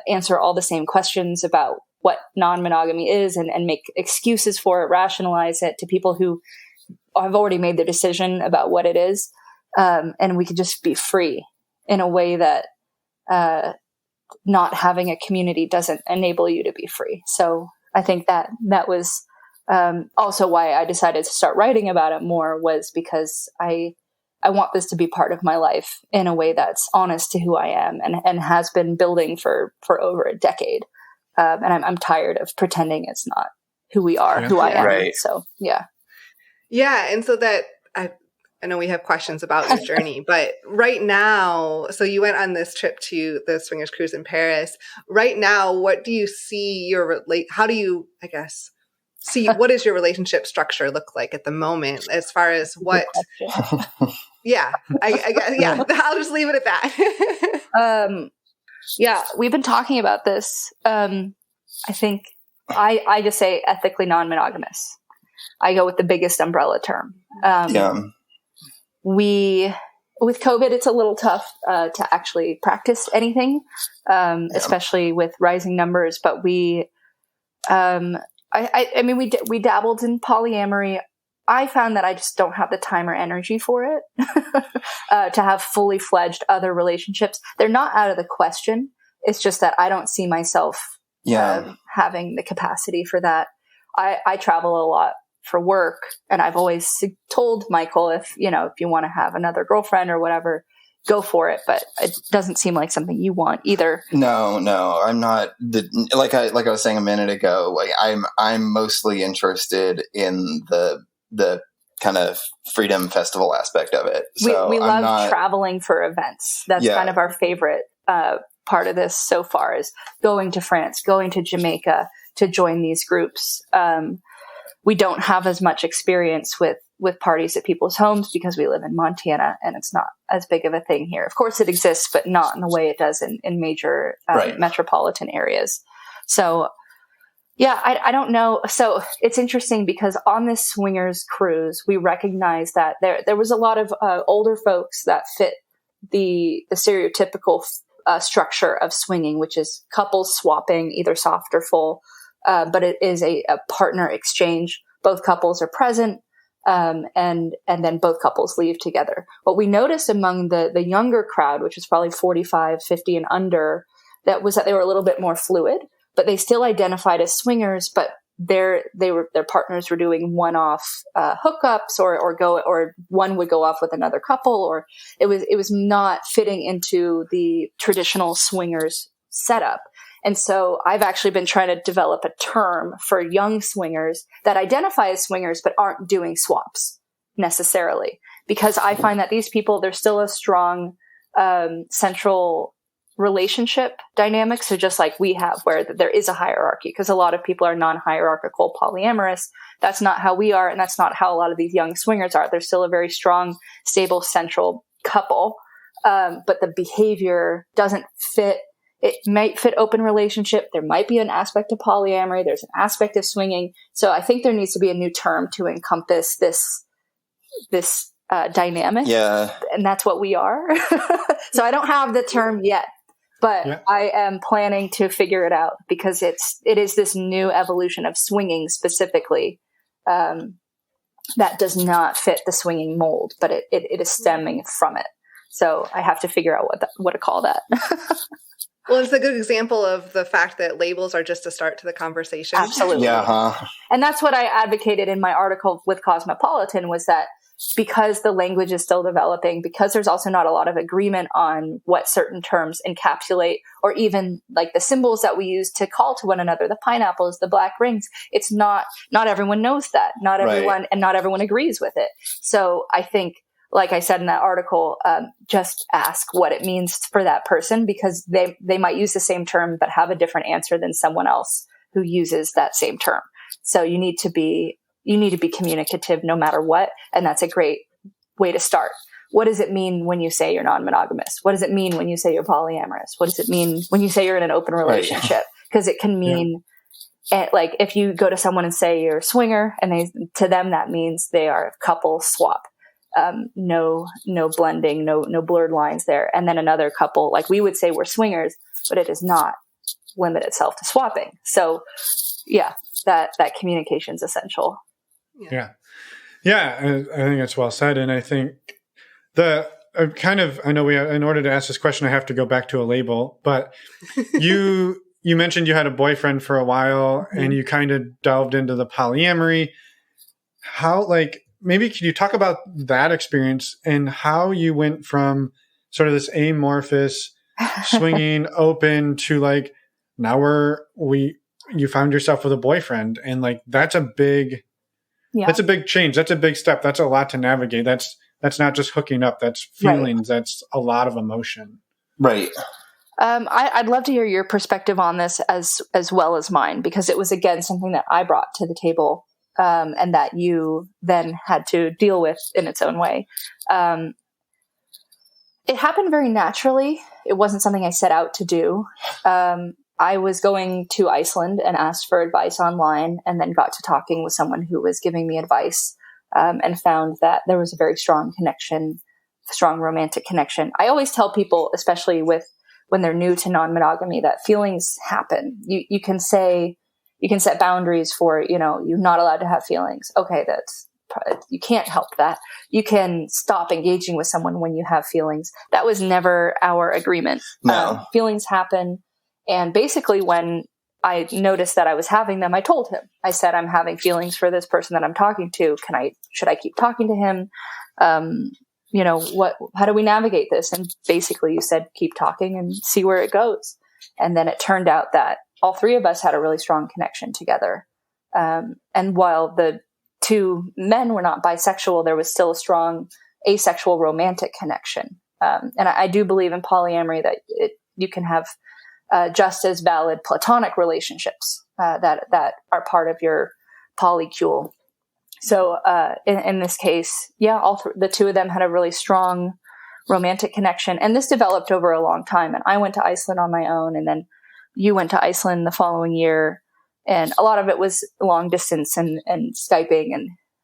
Speaker 1: answer all the same questions about what non-monogamy is and make excuses for it, rationalize it to people who have already made their decision about what it is. And we could just be free in a way that not having a community doesn't enable you to be free. So I think that was also why I decided to start writing about it more, was because I want this to be part of my life in a way that's honest to who I am and has been building for over a decade. And I'm tired of pretending it's not who we are, who I am.
Speaker 2: Right.
Speaker 1: So, yeah.
Speaker 3: Yeah. And so that I know we have questions about your journey, but right now, so you went on this trip to the swingers cruise in Paris. Right now, what do you see how do you, I guess, see what does your relationship structure look like at the moment, as far as what? Yeah, I'll just leave it at that.
Speaker 1: Yeah, we've been talking about this. I think I just say ethically non-monogamous. I go with the biggest umbrella term. With COVID, it's a little tough to actually practice anything, especially with rising numbers. But we dabbled in polyamory. I found that I just don't have the time or energy for it to have fully fledged other relationships. They're not out of the question. It's just that I don't see myself having the capacity for that. I travel a lot for work, and I've always told Michael, if you want to have another girlfriend or whatever, go for it. But it doesn't seem like something you want either.
Speaker 2: No, I'm not. Like I was saying a minute ago, like I'm mostly interested in the kind of freedom festival aspect of it. So
Speaker 1: we love traveling for events. That's kind of our favorite part of this so far, is going to France, going to Jamaica to join these groups. We don't have as much experience with parties at people's homes because we live in Montana, and it's not as big of a thing here. Of course it exists, but not in the way it does in major metropolitan areas. So yeah, I don't know. So it's interesting because on this swingers cruise, we recognize that there was a lot of older folks that fit the stereotypical structure of swinging, which is couples swapping, either soft or full. But it is a partner exchange. Both couples are present, and then both couples leave together. What we noticed among the younger crowd, which was probably 45, 50 and under, that they were a little bit more fluid, but they still identified as swingers, but their partners were doing one-off hookups, or one would go off with another couple, or it was not fitting into the traditional swingers setup. And so I've actually been trying to develop a term for young swingers that identify as swingers but aren't doing swaps necessarily, because I find that these people, there's still a strong central relationship dynamic. So just like we have, where there is a hierarchy, because a lot of people are non-hierarchical polyamorous. That's not how we are, and that's not how a lot of these young swingers are. There's still a very strong, stable, central couple, but the behavior doesn't fit. It might fit open relationship. There might be an aspect of polyamory. There's an aspect of swinging. So I think there needs to be a new term to encompass this dynamic.
Speaker 2: Yeah.
Speaker 1: And that's what we are. So I don't have the term yet, but yeah. I am planning to figure it out, because it is this new evolution of swinging specifically, that does not fit the swinging mold, but it is stemming from it. So I have to figure out what to call that.
Speaker 3: Well, it's a good example of the fact that labels are just a start to the conversation.
Speaker 1: Absolutely.
Speaker 2: Yeah. Huh?
Speaker 1: And that's what I advocated in my article with Cosmopolitan, was that because the language is still developing, because there's also not a lot of agreement on what certain terms encapsulate, or even like the symbols that we use to call to one another, the pineapples, the black rings, it's not everyone knows that. Not everyone, right. And not everyone agrees with it. So I think, like I said in that article, just ask what it means for that person, because they might use the same term but have a different answer than someone else who uses that same term. So you need to be communicative no matter what, and that's a great way to start. What does it mean when you say you're non-monogamous? What does it mean when you say you're polyamorous? What does it mean when you say you're in an open relationship? Because it can mean, like, if you go to someone and say you're a swinger, and to them that means they are a couple swap. No blending, no blurred lines there. And then another couple, like we would say we're swingers, but it does not limit itself to swapping. So yeah, that communication is essential.
Speaker 4: Yeah. I think it's well said. And I think I know in order to ask this question, I have to go back to a label, but you mentioned you had a boyfriend for a while, mm-hmm. and you kind of delved into the polyamory. How, maybe could you talk about that experience and how you went from sort of this amorphous swinging open to now you found yourself with a boyfriend, and that's a big change. That's a big step. That's a lot to navigate. That's not just hooking up. That's feelings. Right. That's a lot of emotion.
Speaker 2: Right.
Speaker 1: I'd love to hear your perspective on this as well as mine, because it was, again, something that I brought to the table. And that you then had to deal with in its own way. It happened very naturally. It wasn't something I set out to do. I was going to Iceland and asked for advice online, and then got to talking with someone who was giving me advice, and found that there was a very strong connection, strong romantic connection. I always tell people, especially when they're new to non-monogamy, that feelings happen. You can set boundaries for, you're not allowed to have feelings. Okay, you can't help that. You can stop engaging with someone when you have feelings. That was never our agreement.
Speaker 2: No.
Speaker 1: Feelings happen. And basically, when I noticed that I was having them, I told him. I said, I'm having feelings for this person that I'm talking to. Should I keep talking to him? How do we navigate this? And basically you said, keep talking and see where it goes. And then it turned out that all three of us had a really strong connection together. And while the two men were not bisexual, there was still a strong asexual romantic connection. And I do believe in polyamory that you can have just as valid platonic relationships that are part of your polycule. So in this case, the two of them had a really strong romantic connection. And this developed over a long time. And I went to Iceland on my own, and then you went to Iceland the following year. And a lot of it was long distance and Skyping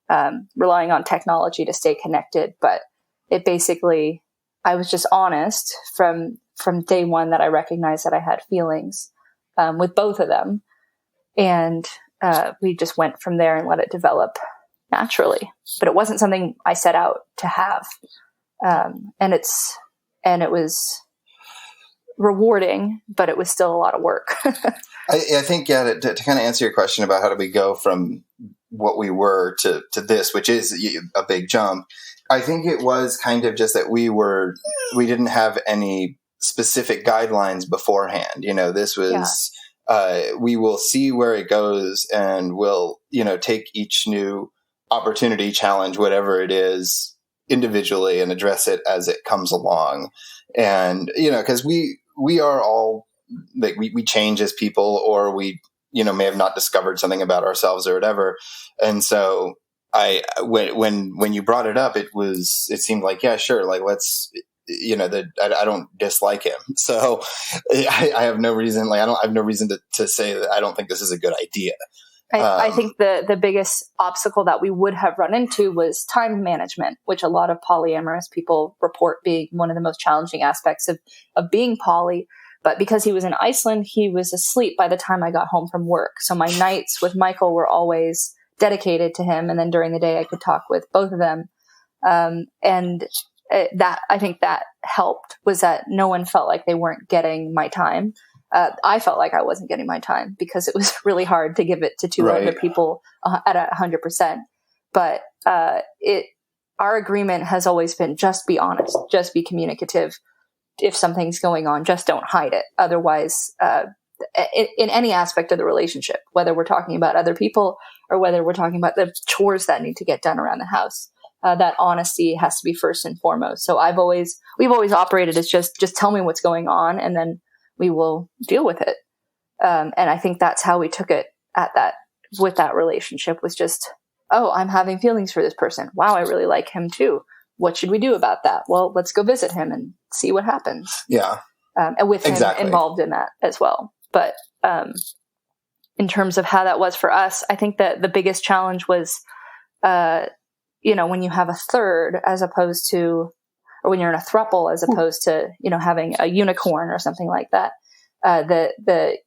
Speaker 1: and relying on technology to stay connected. But it basically, I was just honest from day one that I recognized that I had feelings with both of them. And we just went from there and let it develop naturally. But it wasn't something I set out to have. And it was rewarding, but it was still a lot of work.
Speaker 2: I think, yeah, to kind of answer your question about how do we go from what we were to this, which is a big jump. I think it was kind of just that we didn't have any specific guidelines beforehand. This was, we will see where it goes, and we'll, take each new opportunity, challenge, whatever it is, individually, and address it as it comes along. And, because we are all, like, we change as people, or we, may have not discovered something about ourselves or whatever. And so when you brought it up, it seemed like, yeah, sure. Like, let's, I don't dislike him. So I have no reason, I have no reason to say that I don't think this is a good idea.
Speaker 1: I think the biggest obstacle that we would have run into was time management, which a lot of polyamorous people report being one of the most challenging aspects of being poly. But because he was in Iceland, he was asleep by the time I got home from work. So my nights with Michael were always dedicated to him. And then during the day, I could talk with both of them. And that, I think that helped, was that no one felt like they weren't getting my time. I felt like I wasn't getting my time because it was really hard to give it to two other people at 100%. But our agreement has always been, just be honest, just be communicative. If something's going on, just don't hide it. Otherwise, in any aspect of the relationship, whether we're talking about other people or whether we're talking about the chores that need to get done around the house, that honesty has to be first and foremost. So we've always operated as just tell me what's going on, and then we will deal with it. And I think that's how we took it with that relationship, was just, oh, I'm having feelings for this person. Wow, I really like him too. What should we do about that? Well, let's go visit him and see what happens.
Speaker 2: Yeah.
Speaker 1: And with him involved in that as well. But in terms of how that was for us, I think that the biggest challenge was, when you have a third as opposed to, or when you're in a throuple as opposed to, having a unicorn or something like that, the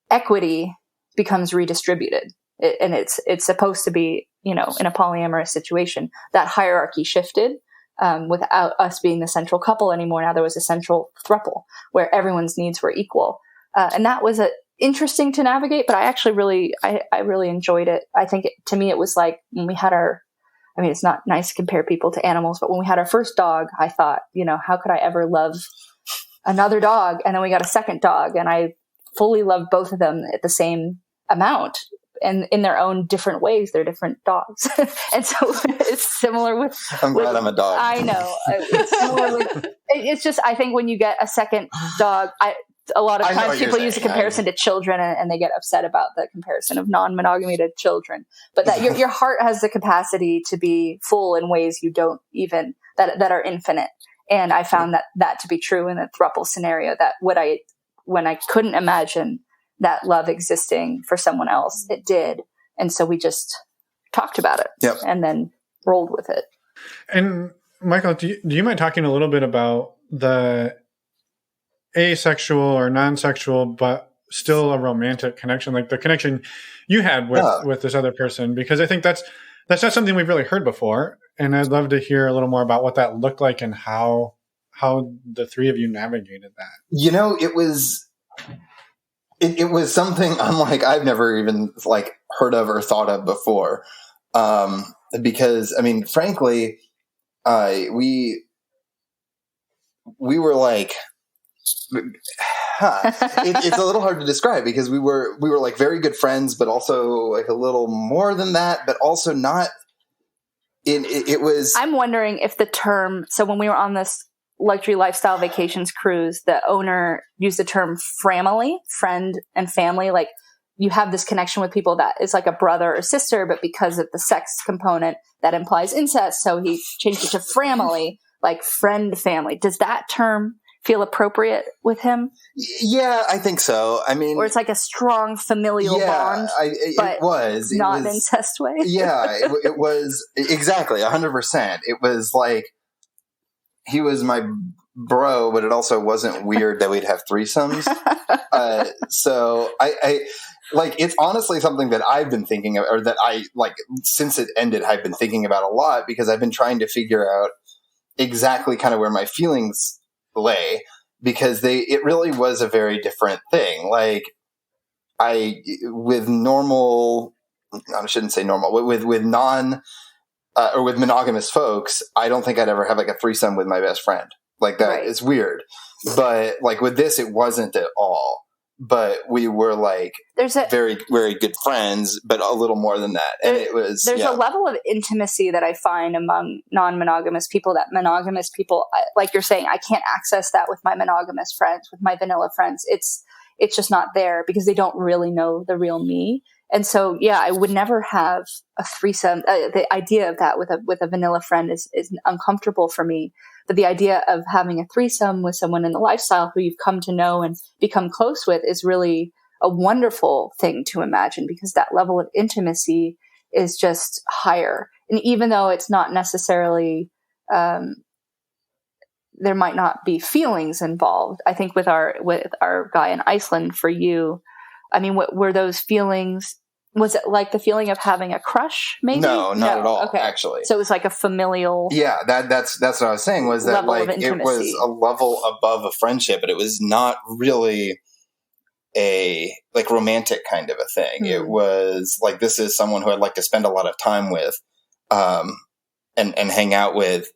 Speaker 1: equity becomes redistributed. And it's supposed to be, in a polyamorous situation, that hierarchy shifted. Without us being the central couple anymore. Now there was a central throuple where everyone's needs were equal. And that was interesting to navigate, but I actually really enjoyed it. I think to me, it was like when we had it's not nice to compare people to animals, but when we had our first dog, I thought, how could I ever love another dog? And then we got a second dog, and I fully loved both of them at the same amount. And in their own different ways, they're different dogs. And so it's similar with...
Speaker 2: I'm glad I'm a dog.
Speaker 1: I know. It's similar with... It's just, I think when you get a second dog, a lot of times people use a comparison to children, and they get upset about the comparison of non-monogamy to children. But that your heart has the capacity to be full in ways you don't even... that are infinite. And I found that to be true in the throuple scenario, that when I couldn't imagine that love existing for someone else, it did. And so we just talked about it and then rolled with it.
Speaker 4: And Michael, do you mind talking a little bit about the asexual or non-sexual, but still a romantic connection, like the connection you had with this other person? Because I think that's not something we've really heard before. And I'd love to hear a little more about what that looked like and how the three of you navigated that. It was something unlike I've never even heard of or thought of before. Because frankly, we were like, it's a little hard to describe, because we were like very good friends, but also like a little more than that, but also not. It was. I'm
Speaker 1: wondering if the term. So when we were on this luxury lifestyle vacations cruise, the owner used the term framily, friend and family. Like, you have this connection with people that is like a brother or sister, but because of the sex component, that implies incest. So he changed it to framily, like friend family. Does that term feel appropriate with him?
Speaker 2: Yeah, I think so.
Speaker 1: Or it's like a strong familial bond, but not an incest way.
Speaker 2: Yeah, it was exactly 100%. It was like, he was my bro, but it also wasn't weird that we'd have threesomes. So I it's honestly something that I've been thinking of, or that since it ended, I've been thinking about a lot, because I've been trying to figure out exactly kind of where my feelings lay. because it really was a very different thing. Like with monogamous folks, I don't think I'd ever have like a threesome with my best friend. Like that is weird. But like with this, it wasn't at all. But we were like very, very good friends, but a little more than that. And there's a level of intimacy that I find among non-monogamous people that monogamous people, like you're saying, I can't access that with my monogamous friends, with my vanilla friends. It's just not there because they don't really know the real me. And so, yeah, I would never have a threesome. The idea of that with a vanilla friend is uncomfortable for me. But the idea of having a threesome with someone in the lifestyle who you've come to know and become close with is really a wonderful thing to imagine, because that level of intimacy is just higher. And even though it's not necessarily, there might not be feelings involved. I think with our guy in Iceland, for you, I mean, what were those feelings? Was it like the feeling of having a crush, maybe? No, not at all, actually.
Speaker 1: So it was like a familial...
Speaker 2: Yeah, that's what I was saying, was that like it was a level above a friendship, but it was not really a like romantic kind of a thing. It was like, this is someone who I'd like to spend a lot of time with, and hang out with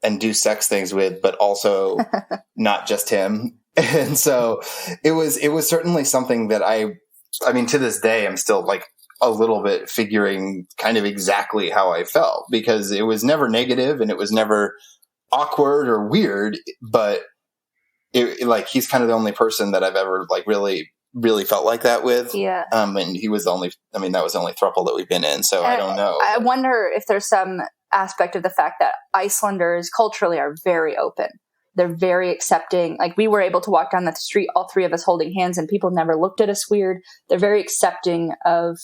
Speaker 2: and do sex things with, but also not just him. And so it was certainly something that I mean, to this day, I'm still like a little bit figuring kind of exactly how I felt, because it was never negative and it was never awkward or weird, but like, he's kind of the only person that I've ever like really, really felt like that with.
Speaker 1: Yeah.
Speaker 2: And he was that was the only throuple that we've been in. So I don't know.
Speaker 1: I wonder if there's some aspect of the fact that Icelanders culturally are very open. They're very accepting. Like, we were able to walk down the street, all three of us holding hands, and people never looked at us weird. They're very accepting of,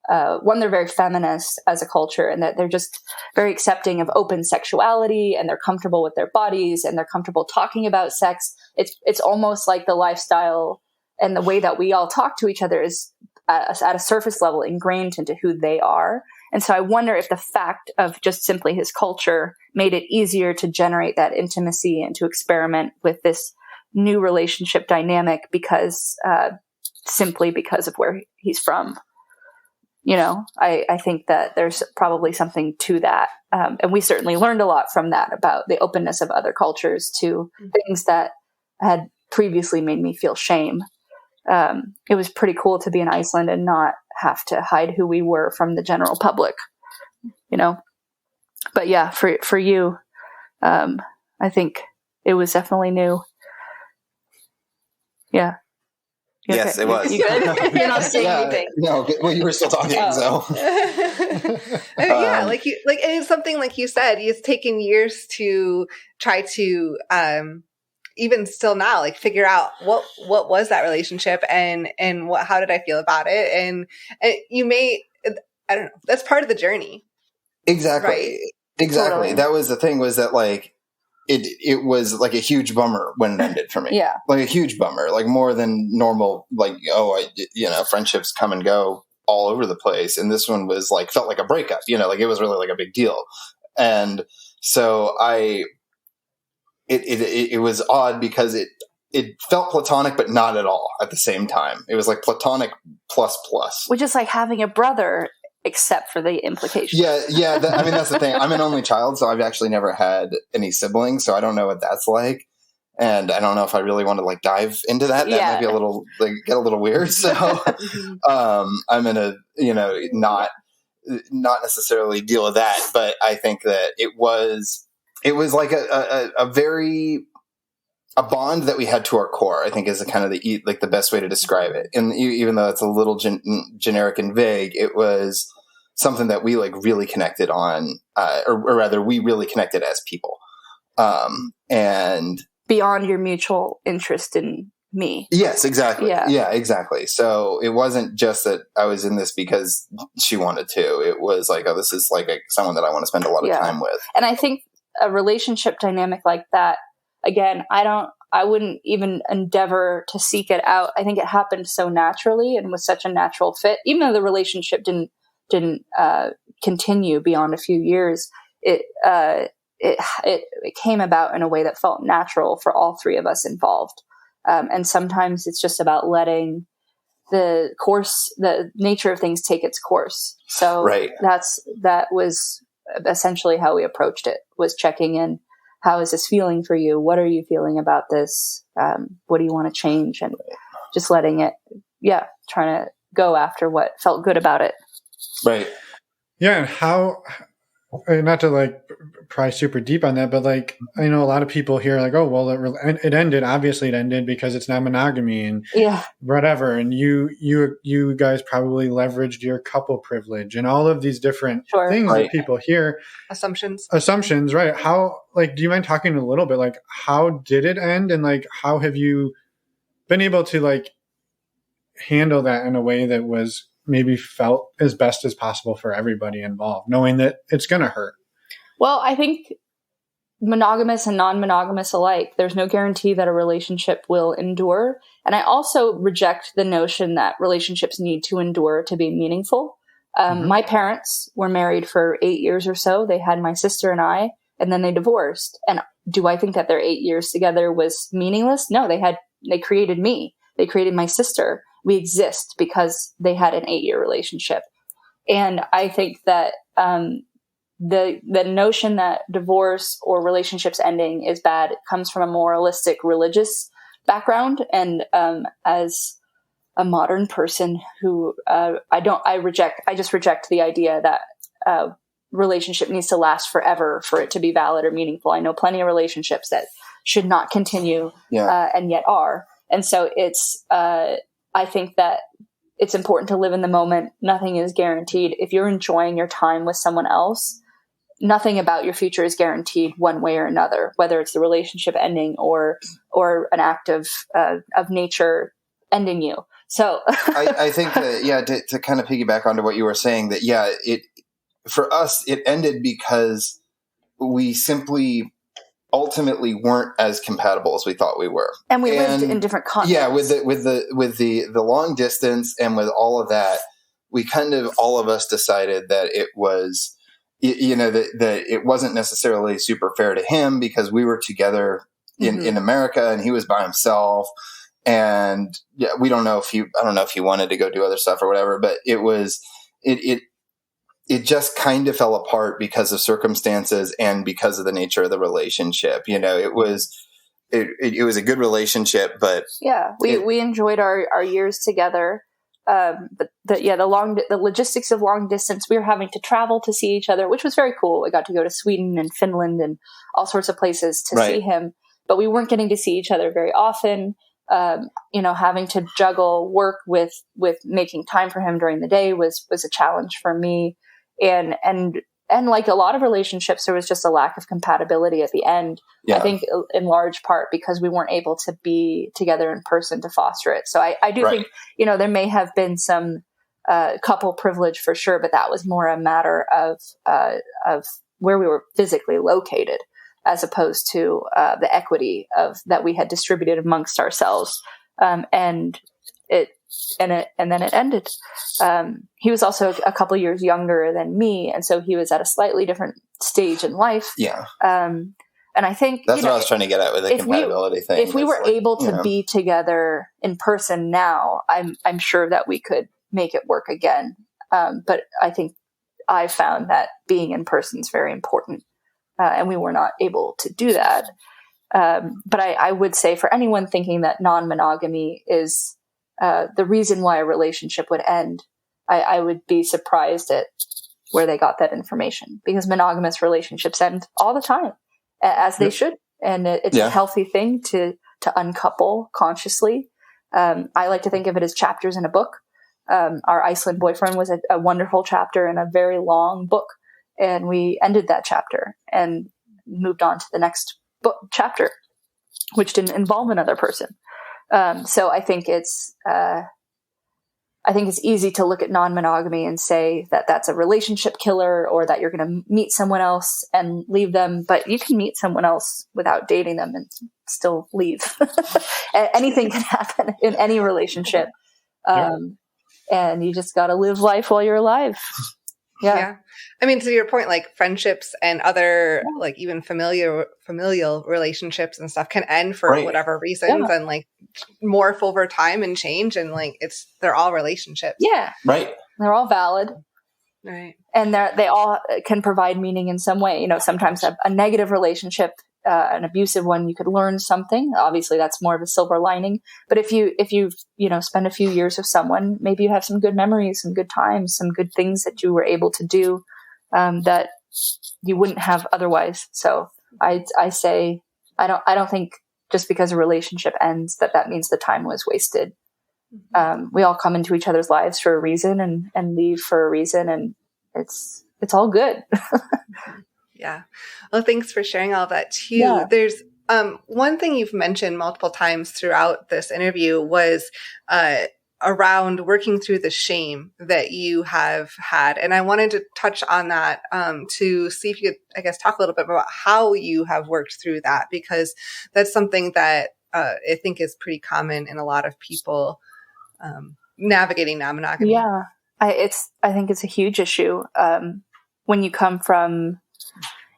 Speaker 1: they're very feminist as a culture, and that they're just very accepting of open sexuality, and they're comfortable with their bodies, and they're comfortable talking about sex. It's almost like the lifestyle and the way that we all talk to each other is at a surface level ingrained into who they are. And so I wonder if the fact of just simply his culture made it easier to generate that intimacy and to experiment with this new relationship dynamic simply because of where he's from. You know, I think that there's probably something to that. And we certainly learned a lot from that about the openness of other cultures to things that had previously made me feel shame. It was pretty cool to be in Iceland and not have to hide who we were from the general public, you know? But yeah, for you, I think it was definitely new. Yeah.
Speaker 2: Yes, it was.
Speaker 1: You good? You're not saying anything.
Speaker 2: No, well, you were still talking, so.
Speaker 3: Yeah, and it's something like you said, it's taken years to try to, even still now, like, figure out what was that relationship and how did I feel about it? And I don't know, that's part of the journey.
Speaker 2: Exactly.
Speaker 3: Right?
Speaker 2: Exactly.
Speaker 1: Totally.
Speaker 2: That was the thing, was that like, it was like a huge bummer when it ended for me.
Speaker 1: Yeah.
Speaker 2: Like a huge bummer, like more than normal, like, friendships come and go all over the place. And this one was like, felt like a breakup, like it was really like a big deal. And so it was odd because it felt platonic, but not at all at the same time. It was like platonic plus.
Speaker 1: Which is like having a brother, except for the implications.
Speaker 2: Yeah. That's the thing. I'm an only child, so I've actually never had any siblings, so I don't know what that's like. And I don't know if I really want to like dive into that. That might be a little, like, get a little weird. So I'm going to, not necessarily deal with that. But I think that it was like a bond that we had to our core, I think, is kind of the best way to describe it. And even though it's a little generic and vague, it was something that we like really connected on, or rather we really connected as people. And
Speaker 1: beyond your mutual interest in me.
Speaker 2: Yes, exactly.
Speaker 1: Yeah,
Speaker 2: exactly. So it wasn't just that I was in this because she wanted to. It was like, oh, this is like someone that I want to spend a lot of time with.
Speaker 1: And I think a relationship dynamic like that, again, I wouldn't even endeavor to seek it out. I think it happened so naturally and was such a natural fit. Even though the relationship didn't continue beyond a few years, it came about in a way that felt natural for all three of us involved. And sometimes it's just about letting the nature of things take its course. So that was essentially how we approached it, was checking in. How is this feeling for you? What are you feeling about this? What do you want to change? And just letting it, trying to go after what felt good about it.
Speaker 2: Right.
Speaker 4: Yeah. And how, not to like pry super deep on that, but like, I know a lot of people here like, oh, well, it ended. Obviously it ended because it's non-monogamy and whatever. And you guys probably leveraged your couple privilege and all of these different things that people hear.
Speaker 3: Assumptions,
Speaker 4: right. How, like, do you mind talking a little bit, like, how did it end? And like, how have you been able to like handle that in a way that was maybe felt as best as possible for everybody involved, knowing that it's going to hurt?
Speaker 1: Well, I think monogamous and non-monogamous alike, there's no guarantee that a relationship will endure. And I also reject the notion that relationships need to endure to be meaningful. My parents were married for 8 years or so. They had my sister and I, and then they divorced. And do I think that their 8 years together was meaningless? No, they created me. They created my sister. We exist because they had an 8-year relationship. And I think that the notion that divorce or relationships ending is bad comes from a moralistic religious background. And as a modern person who I just reject the idea that relationship needs to last forever for it to be valid or meaningful. I know plenty of relationships that should not continue and yet are. And so I think that it's important to live in the moment. Nothing is guaranteed. If you're enjoying your time with someone else, nothing about your future is guaranteed one way or another, whether it's the relationship ending or an act of nature ending you. So
Speaker 2: I think that, to kind of piggyback onto what you were saying, that, for us, it ended because we simply ultimately weren't as compatible as we thought we were.
Speaker 1: And we lived in different continents.
Speaker 2: Yeah, with the long distance and with all of that, we kind of, all of us decided that it was, that it wasn't necessarily super fair to him because we were together in America and he was by himself. And I don't know if he wanted to go do other stuff or whatever, but it just kind of fell apart because of circumstances and because of the nature of the relationship. It was a good relationship, but
Speaker 1: we enjoyed our years together. But the logistics of long distance, we were having to travel to see each other, which was very cool. I got to go to Sweden and Finland and all sorts of places to see him, but we weren't getting to see each other very often. Having to juggle work with making time for him during the day was a challenge for me. And like a lot of relationships, there was just a lack of compatibility at the end. I think in large part because we weren't able to be together in person to foster it. So I do think, there may have been some couple privilege for sure, but that was more a matter of where we were physically located as opposed to the equity that we had distributed amongst ourselves. And then it ended. He was also a couple years younger than me, and so he was at a slightly different stage in life. And I think
Speaker 2: that's what I was trying to get at with the compatibility thing.
Speaker 1: If we were able to be together in person now, I'm sure that we could make it work again. But I think I found that being in person is very important, and we were not able to do that. But I would say for anyone thinking that non-monogamy is the reason why a relationship would end, I would be surprised at where they got that information, because monogamous relationships end all the time, as they should. And it's a healthy thing to uncouple consciously. I like to think of it as chapters in a book. Our Iceland boyfriend was a wonderful chapter in a very long book. And we ended that chapter and moved on to the next chapter, which didn't involve another person. So I think it's easy to look at non-monogamy and say that that's a relationship killer, or that you're going to meet someone else and leave them. But you can meet someone else without dating them and still leave. Anything can happen in any relationship. And you just got to live life while you're alive.
Speaker 3: Yeah. I mean, to your point, like friendships and other, like even familial relationships and stuff can end for whatever reasons and like morph over time and change. And like, they're all relationships.
Speaker 1: Yeah.
Speaker 2: Right.
Speaker 1: They're all valid.
Speaker 3: Right.
Speaker 1: And they all can provide meaning in some way. You know, sometimes a negative relationship, an abusive one, you could learn something. Obviously, that's more of a silver lining. But if you spend a few years with someone, maybe you have some good memories, some good times, some good things that you were able to do that you wouldn't have otherwise. So I say I don't think just because a relationship ends that means the time was wasted. We all come into each other's lives for a reason and leave for a reason, and it's all good.
Speaker 3: Yeah. Well, thanks for sharing all of that too.
Speaker 1: Yeah.
Speaker 3: There's one thing you've mentioned multiple times throughout this interview was around working through the shame that you have had. And I wanted to touch on that to see if you could, I guess, talk a little bit about how you have worked through that, because that's something that I think is pretty common in a lot of people navigating non-monogamy.
Speaker 1: Yeah. I think it's a huge issue when you come from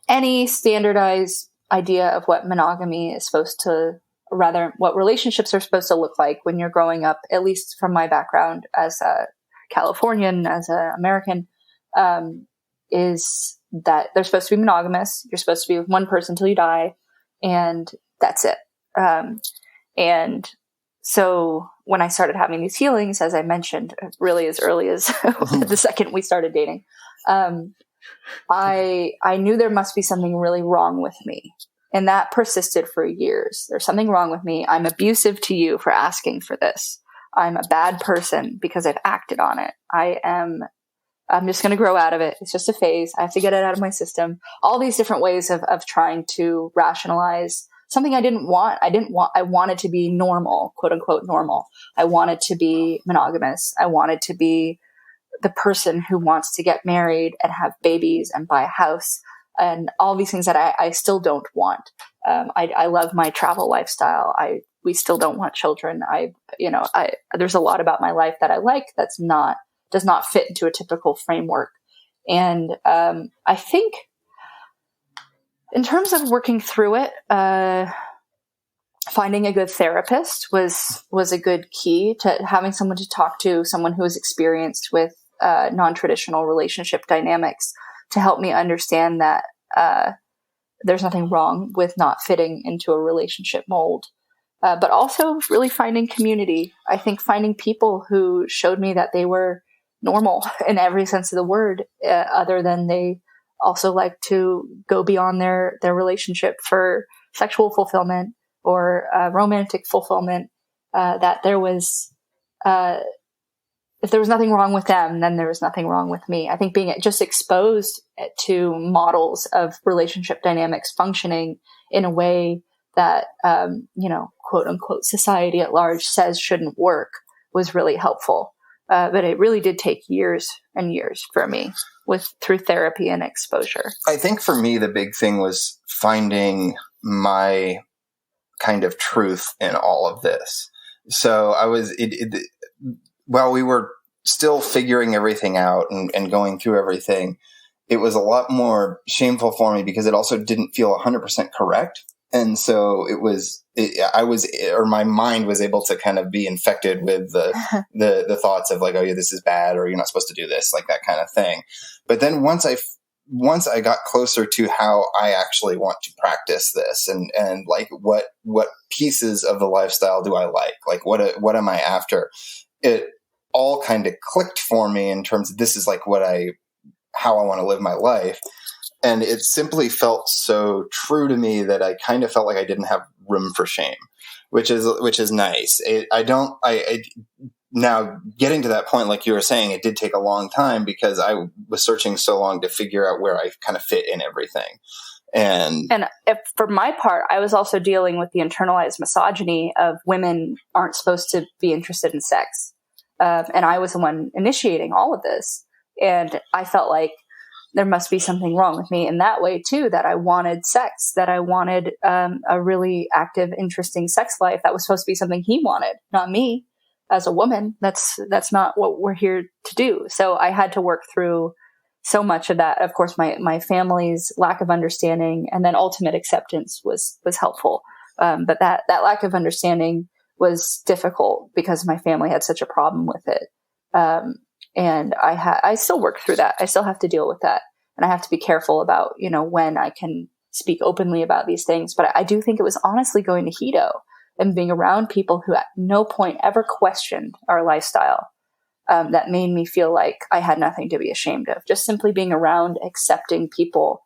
Speaker 1: any standardized idea of what monogamy is supposed to, rather what relationships are supposed to look like when you're growing up, at least from my background as a Californian, as an American, is that they're supposed to be monogamous. You're supposed to be with one person till you die, and that's it. And so when I started having these feelings, as I mentioned, really as early as the second we started dating, I knew there must be something really wrong with me. And that persisted for years. There's something wrong with me. I'm abusive to you for asking for this. I'm a bad person because I've acted on it. I'm just going to grow out of it. It's just a phase. I have to get it out of my system. All these different ways of trying to rationalize something I didn't want. I wanted to be normal, quote unquote normal. I wanted to be monogamous. I wanted to be the person who wants to get married and have babies and buy a house and all these things that I still don't want. I love my travel lifestyle. We still don't want children. There's a lot about my life that I like does not fit into a typical framework. And I think in terms of working through it, finding a good therapist was a good key to having someone to talk to, someone who is experienced with non-traditional relationship dynamics to help me understand that there's nothing wrong with not fitting into a relationship mold. But also really finding community. I think finding people who showed me that they were normal in every sense of the word, other than they also like to go beyond their relationship for sexual fulfillment or romantic fulfillment, that there was, if there was nothing wrong with them, then there was nothing wrong with me. I think being just exposed to models of relationship dynamics functioning in a way that, quote unquote, society at large says shouldn't work was really helpful. But it really did take years and years for me through therapy and exposure.
Speaker 2: I think for me, the big thing was finding my kind of truth in all of this. So while we were still figuring everything out and going through everything, it was a lot more shameful for me because it also didn't feel 100% correct. And so my mind was able to kind of be infected with the thoughts of like, oh yeah, this is bad, or you're not supposed to do this, like that kind of thing. But then once I got closer to how I actually want to practice this and like what pieces of the lifestyle do I like what am I after, it all kind of clicked for me in terms of this is like how I want to live my life. And it simply felt so true to me that I kind of felt like I didn't have room for shame, which is nice. Now getting to that point, like you were saying, it did take a long time because I was searching so long to figure out where I kind of fit in everything. And
Speaker 1: for my part, I was also dealing with the internalized misogyny of women aren't supposed to be interested in sex. And I was the one initiating all of this. And I felt like there must be something wrong with me in that way too, that I wanted sex, that I wanted a really active, interesting sex life. That was supposed to be something he wanted, not me as a woman. That's not what we're here to do. So I had to work through so much of that, of course, my family's lack of understanding and then ultimate acceptance was helpful. But that lack of understanding was difficult because my family had such a problem with it. And I still work through that. I still have to deal with that. And I have to be careful about, when I can speak openly about these things. But I do think it was honestly going to Hito and being around people who at no point ever questioned our lifestyle. That made me feel like I had nothing to be ashamed of. Just simply being around, accepting people.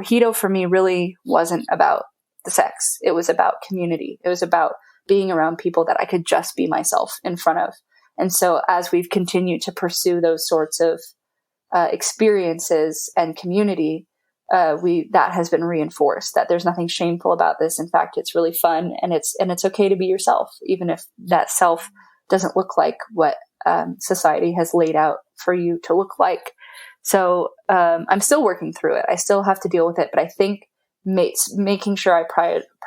Speaker 1: Hito for me really wasn't about the sex. It was about community. It was about being around people that I could just be myself in front of. And so as we've continued to pursue those sorts of experiences and community, that has been reinforced, that there's nothing shameful about this. In fact, it's really fun, and it's okay to be yourself, even if that self doesn't look like what society has laid out for you to look like. So I'm still working through it. I still have to deal with it, but I think making sure I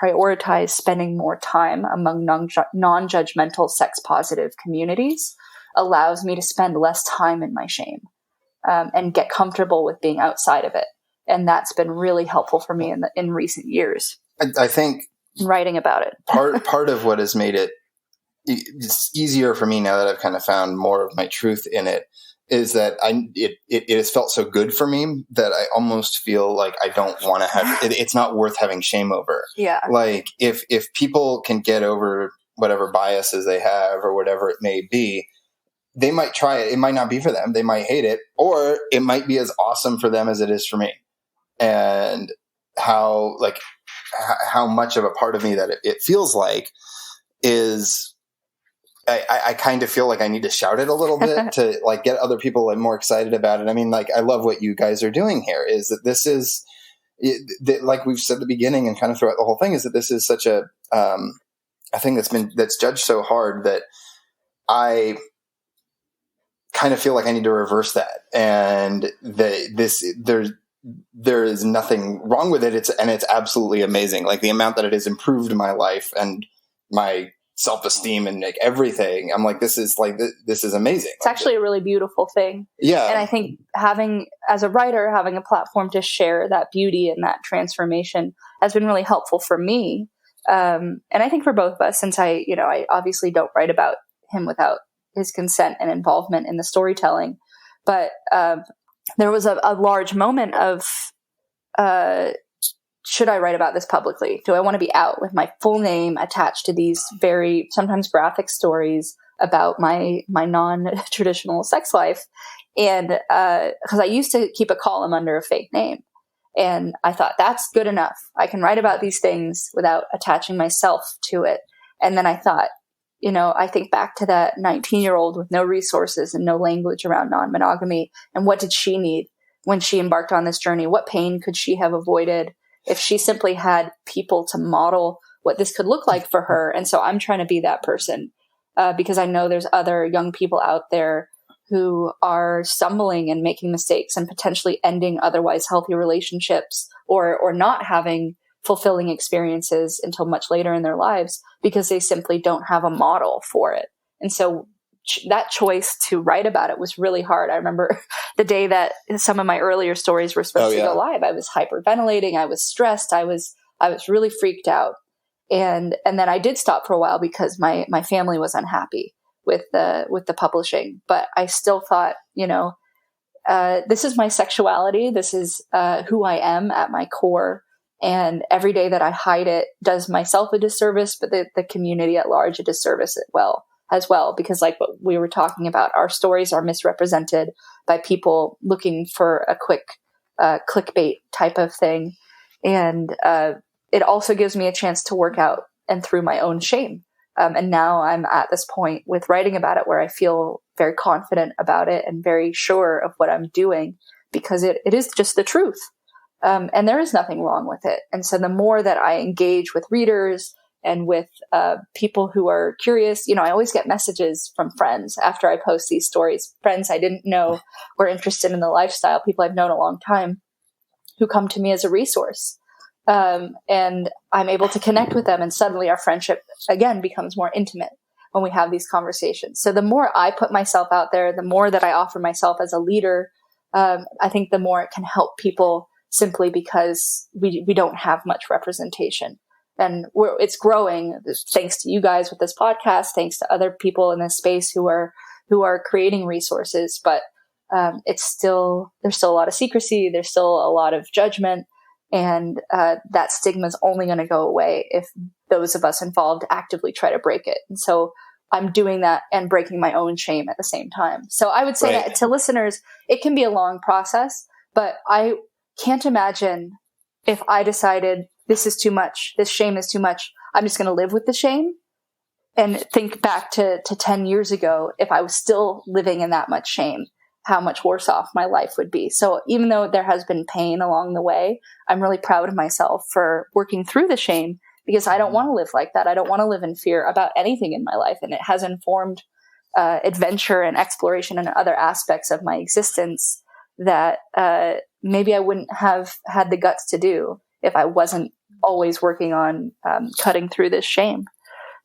Speaker 1: prioritize spending more time among non-judgmental sex-positive communities allows me to spend less time in my shame and get comfortable with being outside of it. And that's been really helpful for me in recent years.
Speaker 2: I think
Speaker 1: writing about it.
Speaker 2: part of what has made it's easier for me now that I've kind of found more of my truth in it is that it has felt so good for me that I almost feel like I don't want to have it's not worth having shame over.
Speaker 1: Yeah.
Speaker 2: Like if people can get over whatever biases they have or whatever it may be, they might try it. It might not be for them. They might hate it, or it might be as awesome for them as it is for me. And how much of a part of me that it feels like is I kind of feel like I need to shout it a little bit to like get other people more excited about it. I mean, like, I love what you guys are doing here is that this is like we've said at the beginning and kind of throughout the whole thing is that this is such a thing that's judged so hard that I kind of feel like I need to reverse that. And there is nothing wrong with it. It's absolutely amazing. Like the amount that it has improved my life and my self-esteem and like everything. I'm like, this is amazing.
Speaker 1: It's actually a really beautiful thing.
Speaker 2: Yeah.
Speaker 1: And I think as a writer, having a platform to share that beauty and that transformation has been really helpful for me. And I think for both of us, since I obviously don't write about him without his consent and involvement in the storytelling, but, there was a large moment of, should I write about this publicly? Do I want to be out with my full name attached to these very sometimes graphic stories about my non-traditional sex life? And because I used to keep a column under a fake name. And I thought, that's good enough. I can write about these things without attaching myself to it. And then I thought, I think back to that 19-year-old with no resources and no language around non-monogamy. And what did she need when she embarked on this journey? What pain could she have avoided if she simply had people to model what this could look like for her? And so I'm trying to be that person because I know there's other young people out there who are stumbling and making mistakes and potentially ending otherwise healthy relationships or not having fulfilling experiences until much later in their lives because they simply don't have a model for it. And so that choice to write about it was really hard. I remember the day that some of my earlier stories were supposed to go live. I was hyperventilating. I was stressed. I was really freaked out. And then I did stop for a while because my family was unhappy with the publishing. But I still thought, this is my sexuality. This is who I am at my core. And every day that I hide it does myself a disservice, but the community at large a disservice as well, because like what we were talking about, our stories are misrepresented by people looking for a quick clickbait type of thing. And it also gives me a chance to work out and through my own shame. And now I'm at this point with writing about it where I feel very confident about it and very sure of what I'm doing because it is just the truth. And there is nothing wrong with it. And so the more that I engage with readers and with people who are curious, I always get messages from friends after I post these stories, friends I didn't know were interested in the lifestyle, people I've known a long time who come to me as a resource. And I'm able to connect with them. And suddenly our friendship, again, becomes more intimate when we have these conversations. So the more I put myself out there, the more that I offer myself as a leader, I think the more it can help people, simply because we don't have much representation. And it's growing thanks to you guys with this podcast, thanks to other people in this space who are creating resources. But there's still a lot of secrecy. There's still a lot of judgment. And that stigma is only going to go away if those of us involved actively try to break it. And so I'm doing that and breaking my own shame at the same time. So I would say that to listeners, it can be a long process, but I can't imagine if I decided this is too much, this shame is too much, I'm just going to live with the shame, and think back to 10 years ago, if I was still living in that much shame, how much worse off my life would be. So even though there has been pain along the way, I'm really proud of myself for working through the shame, because I don't want to live like that. I don't want to live in fear about anything in my life. And it has informed adventure and exploration and other aspects of my existence that maybe I wouldn't have had the guts to do if I wasn't always working on cutting through this shame.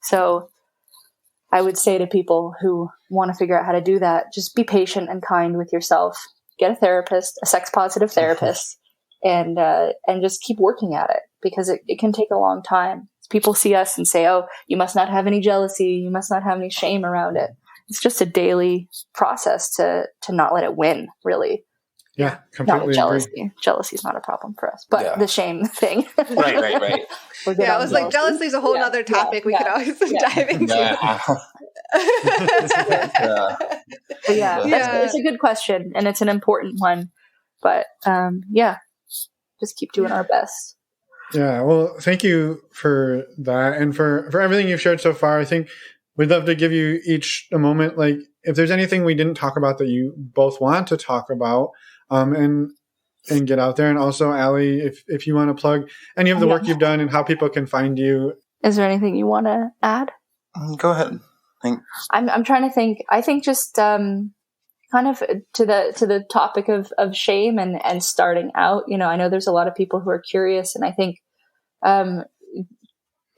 Speaker 1: So I would say to people who want to figure out how to do that, just be patient and kind with yourself. Get a therapist, a sex-positive therapist, and just keep working at it, because it can take a long time. People see us and say, oh, you must not have any jealousy. You must not have any shame around it. It's just a daily process to not let it win, really.
Speaker 4: Yeah, completely
Speaker 1: jealousy.
Speaker 4: agree.
Speaker 1: Jealousy is not a problem for us, but the shame thing.
Speaker 2: Right.
Speaker 3: Yeah, I was like, jealousy is a whole other topic we could always dive into.
Speaker 1: It's a good question, and it's an important one. But just keep doing our best.
Speaker 4: Yeah, well, thank you for that, and for everything you've shared so far. I think we'd love to give you each a moment, like if there's anything we didn't talk about that you both want to talk about, and get out there. And also, Allie, if you want to plug any of the work you've done and how people can find you.
Speaker 1: Is there anything you want to add?
Speaker 2: Go ahead.
Speaker 1: I'm trying to think. I think just kind of to the topic of shame and starting out. I know there's a lot of people who are curious, and I think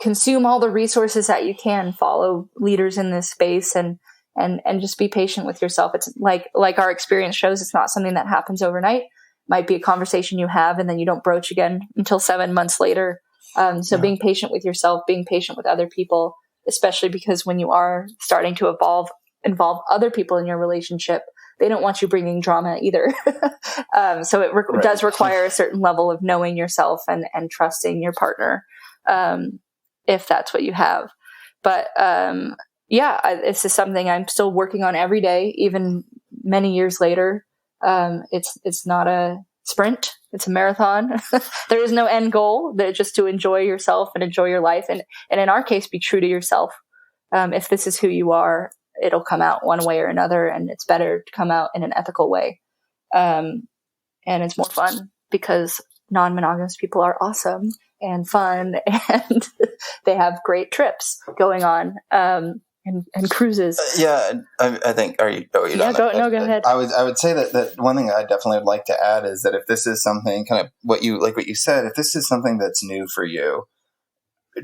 Speaker 1: consume all the resources that you can. Follow leaders in this space, and just be patient with yourself. It's like our experience shows, it's not something that happens overnight. Might be a conversation you have and then you don't broach again until 7 months later. Being patient with yourself, being patient with other people, especially because when you are starting to involve other people in your relationship, they don't want you bringing drama either. So it does require a certain level of knowing yourself and trusting your partner, if that's what you have. But this is something I'm still working on every day, even many years later. It's not a sprint. It's a marathon. There is no end goal. They're just to enjoy yourself and enjoy your life. And in our case, be true to yourself. If this is who you are, it'll come out one way or another, and it's better to come out in an ethical way. And it's more fun because non-monogamous people are awesome and fun, and they have great trips going on. And cruises.
Speaker 2: I think. Are you? Oh, you're not.
Speaker 1: Go ahead.
Speaker 2: I would say that one thing I definitely would like to add is that if this is something kind of what you said, if this is something that's new for you,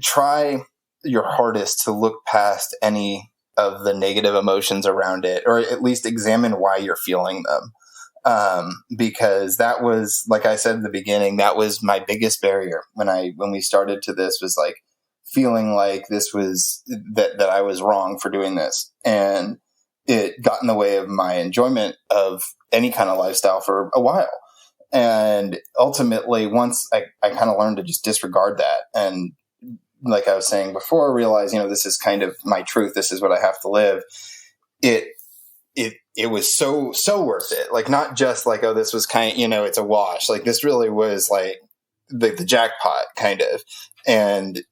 Speaker 2: try your hardest to look past any of the negative emotions around it, or at least examine why you're feeling them. Because that was, like I said at the beginning, that was my biggest barrier when we started to this, was like feeling like this was that I was wrong for doing this. And it got in the way of my enjoyment of any kind of lifestyle for a while. And ultimately, once I kind of learned to just disregard that, and like I was saying before, realize, this is kind of my truth. This is what I have to live. It was so worth it. Like, not just like, oh, this was kind of, it's a wash. Like, this really was like the jackpot kind of. And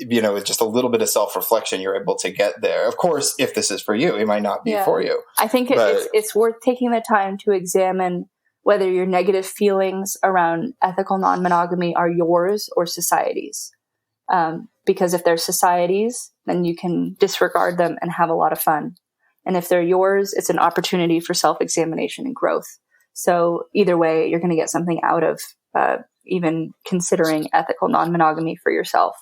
Speaker 2: with just a little bit of self-reflection, you're able to get there. Of course, if this is for you, it might not be for you.
Speaker 1: I think it's worth taking the time to examine whether your negative feelings around ethical non-monogamy are yours or society's. Because if they're society's, then you can disregard them and have a lot of fun. And if they're yours, it's an opportunity for self-examination and growth. So either way, you're going to get something out of even considering ethical non-monogamy for yourself.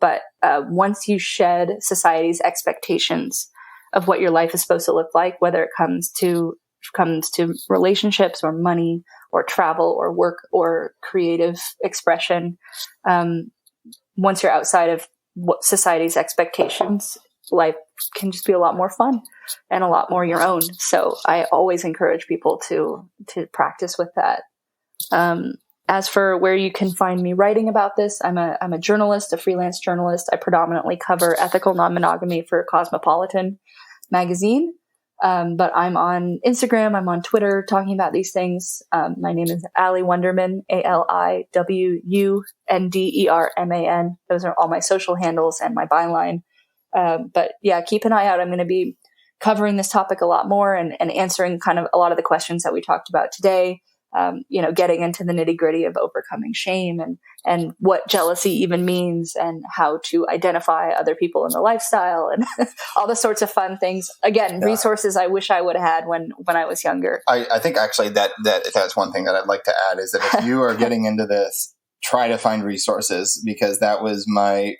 Speaker 1: But once you shed society's expectations of what your life is supposed to look like, whether it comes to comes to relationships or money or travel or work or creative expression. Once you're outside of what society's expectations, life can just be a lot more fun and a lot more your own. So I always encourage people to practice with that. As for where you can find me writing about this, I'm a journalist, a freelance journalist. I predominantly cover ethical non-monogamy for Cosmopolitan magazine. But I'm on Instagram, I'm on Twitter talking about these things. My name is Ali Wunderman, AliWunderman. Those are all my social handles and my byline. But yeah, keep an eye out. I'm going to be covering this topic a lot more and answering kind of a lot of the questions that we talked about today. Getting into the nitty gritty of overcoming shame and what jealousy even means and how to identify other people in the lifestyle and all the sorts of fun things. Again, resources I wish I would have had when I was younger.
Speaker 2: I think actually that's one thing that I'd like to add is that if you are getting into this, try to find resources, because that was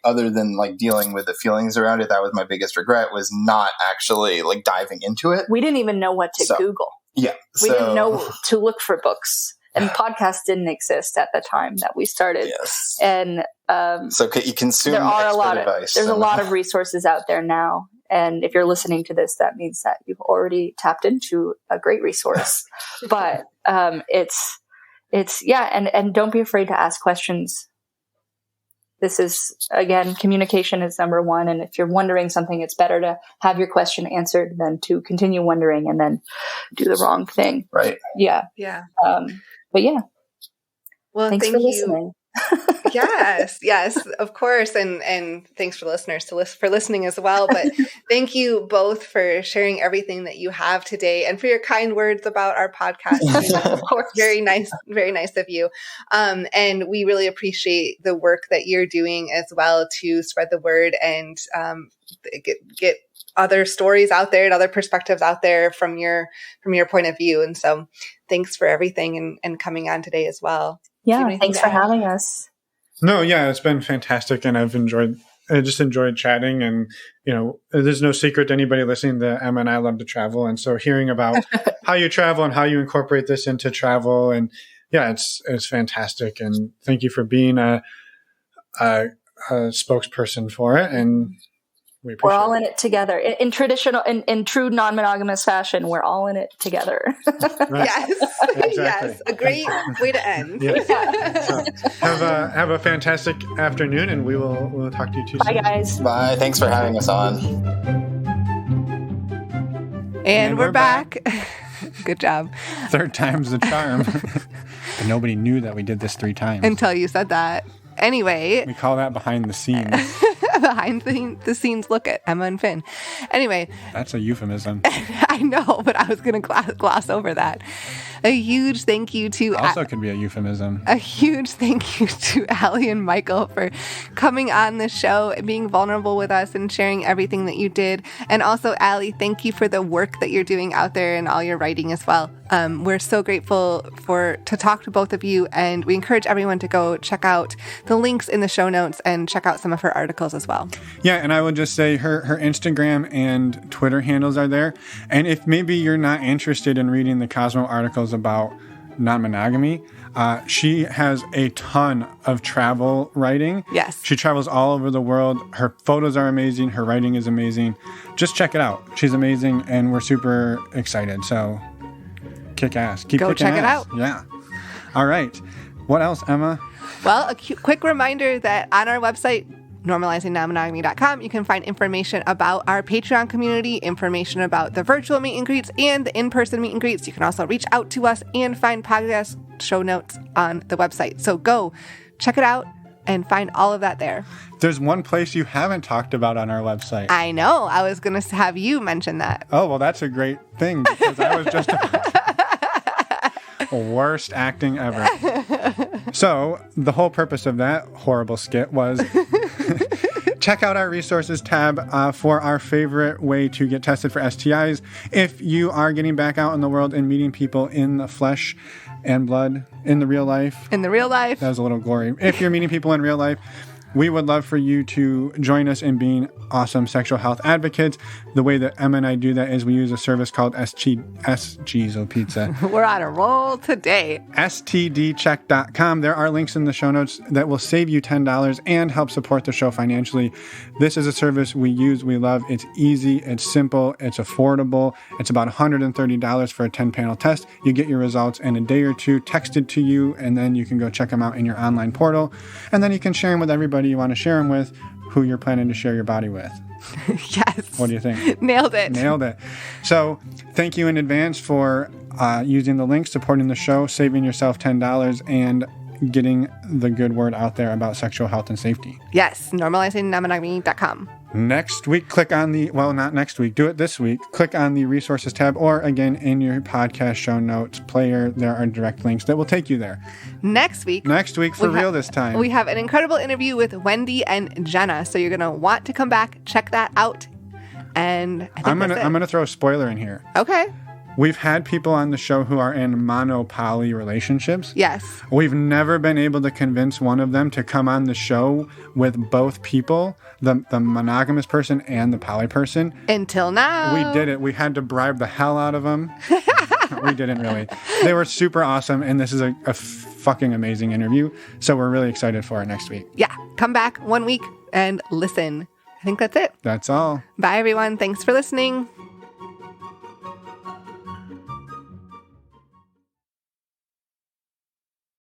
Speaker 2: other than like dealing with the feelings around it, that was my biggest regret, was not actually like diving into it.
Speaker 1: We didn't even know what to Google.
Speaker 2: Yeah.
Speaker 1: We didn't know to look for books, and podcasts didn't exist at the time that we started.
Speaker 2: Yes.
Speaker 1: And
Speaker 2: so you consume advice.
Speaker 1: There's a lot of resources out there now. And if you're listening to this, that means that you've already tapped into a great resource. But it's and don't be afraid to ask questions. This is, again, communication is number one. And if you're wondering something, it's better to have your question answered than to continue wondering and then do the wrong thing.
Speaker 2: Right.
Speaker 1: Yeah.
Speaker 3: Yeah.
Speaker 1: But yeah.
Speaker 3: Well,
Speaker 1: thanks for listening.
Speaker 3: Yes, of course. And thanks for listeners for listening as well. But thank you both for sharing everything that you have today and for your kind words about our podcast.
Speaker 1: Of course.
Speaker 3: Very nice of you. And we really appreciate the work that you're doing as well to spread the word and get other stories out there and other perspectives out there from your point of view. And so thanks for everything and coming on today as well.
Speaker 1: Yeah, thanks for having us.
Speaker 4: No, yeah, it's been fantastic, and I just enjoyed chatting. And there's no secret to anybody listening that Emma and I love to travel, and so hearing about how you travel and how you incorporate this into travel, and yeah, it's fantastic. And thank you for being a spokesperson for it, and we're all
Speaker 1: in it together in true non-monogamous fashion. We're all in it together.
Speaker 4: Right.
Speaker 3: Yes,
Speaker 4: exactly.
Speaker 3: Yes, a great way to end.
Speaker 4: Yeah. So, have a fantastic afternoon, and we'll talk to you too soon.
Speaker 1: Bye, guys.
Speaker 2: Bye. Thanks for having us on.
Speaker 3: And we're back. Good job.
Speaker 4: Third time's the charm. But nobody knew that we did this 3 times
Speaker 3: until you said that. Anyway,
Speaker 4: we call that behind the scenes.
Speaker 3: Behind the scenes look at Emma and Finn. Anyway,
Speaker 4: that's a euphemism.
Speaker 3: I know, but I was going to gloss over that. A huge thank you to
Speaker 4: also could be a euphemism.
Speaker 3: A huge thank you to Ali and Michael for coming on the show, being vulnerable with us, and sharing everything that you did. And also, Ali, thank you for the work that you're doing out there and all your writing as well. We're so grateful to talk to both of you, and we encourage everyone to go check out the links in the show notes and check out some of her articles as well.
Speaker 4: Yeah, and I would just say her Instagram and Twitter handles are there. And if maybe you're not interested in reading the Cosmo articles about non-monogamy, she has a ton of travel writing.
Speaker 3: Yes.
Speaker 4: She travels all over the world. Her photos are amazing. Her writing is amazing. Just check it out. She's amazing, and we're super excited. So kick ass. Keep
Speaker 3: go check it out.
Speaker 4: Yeah. All right. What else, Emma?
Speaker 3: Well, a quick reminder that on our website, normalizingnonmonogamy.com, you can find information about our Patreon community, information about the virtual meet and greets and the in-person meet and greets. You can also reach out to us and find podcast show notes on the website. So go check it out and find all of that there.
Speaker 4: There's one place you haven't talked about on our website.
Speaker 3: I know. I was going to have you mention that.
Speaker 4: Oh, well, that's a great thing, because I was just worst acting ever. So the whole purpose of that horrible skit was check out our resources tab for our favorite way to get tested for STIs. If you are getting back out in the world and meeting people in the flesh and blood, in the real life.
Speaker 3: In the real life.
Speaker 4: That was a little gory. If you're meeting people in real life, We would love for you to join us in being awesome sexual health advocates. The way that Emma and I do that is we use a service called Pizza.
Speaker 3: We're on a roll today.
Speaker 4: STDcheck.com. There are links in the show notes that will save you $10 and help support the show financially. This is a service we use, we love. It's easy, it's simple, it's affordable. It's about $130 for a 10-panel test. You get your results in a day or two texted to you, and then you can go check them out in your online portal. And then you can share them with everybody you want to share them with, who you're planning to share your body with.
Speaker 3: Yes.
Speaker 4: What do you think?
Speaker 3: Nailed it.
Speaker 4: Nailed it. So thank you in advance for using the link, supporting the show, saving yourself $10, and getting the good word out there about sexual health and safety.
Speaker 3: Yes. Normalizing non-monogamy.com.
Speaker 4: Next week, click on the, well, not next week, do it this week. Click on the resources tab, or again, in your podcast show notes player, there are direct links that will take you there.
Speaker 3: Next week
Speaker 4: for real this time.
Speaker 3: We have an incredible interview with Wendy and Jenna. So you're going to want to come back, check that out. And I think
Speaker 4: I'm gonna throw a spoiler in here.
Speaker 3: Okay.
Speaker 4: We've had people on the show who are in mono-poly relationships.
Speaker 3: Yes.
Speaker 4: We've never been able to convince one of them to come on the show with both people, the monogamous person and the poly person.
Speaker 3: Until now.
Speaker 4: We did it. We had to bribe the hell out of them. We didn't really. They were super awesome, and this is a fucking amazing interview. So we're really excited for it next week.
Speaker 3: Yeah. Come back 1 week and listen. I think that's it.
Speaker 4: That's all.
Speaker 3: Bye, everyone. Thanks for listening.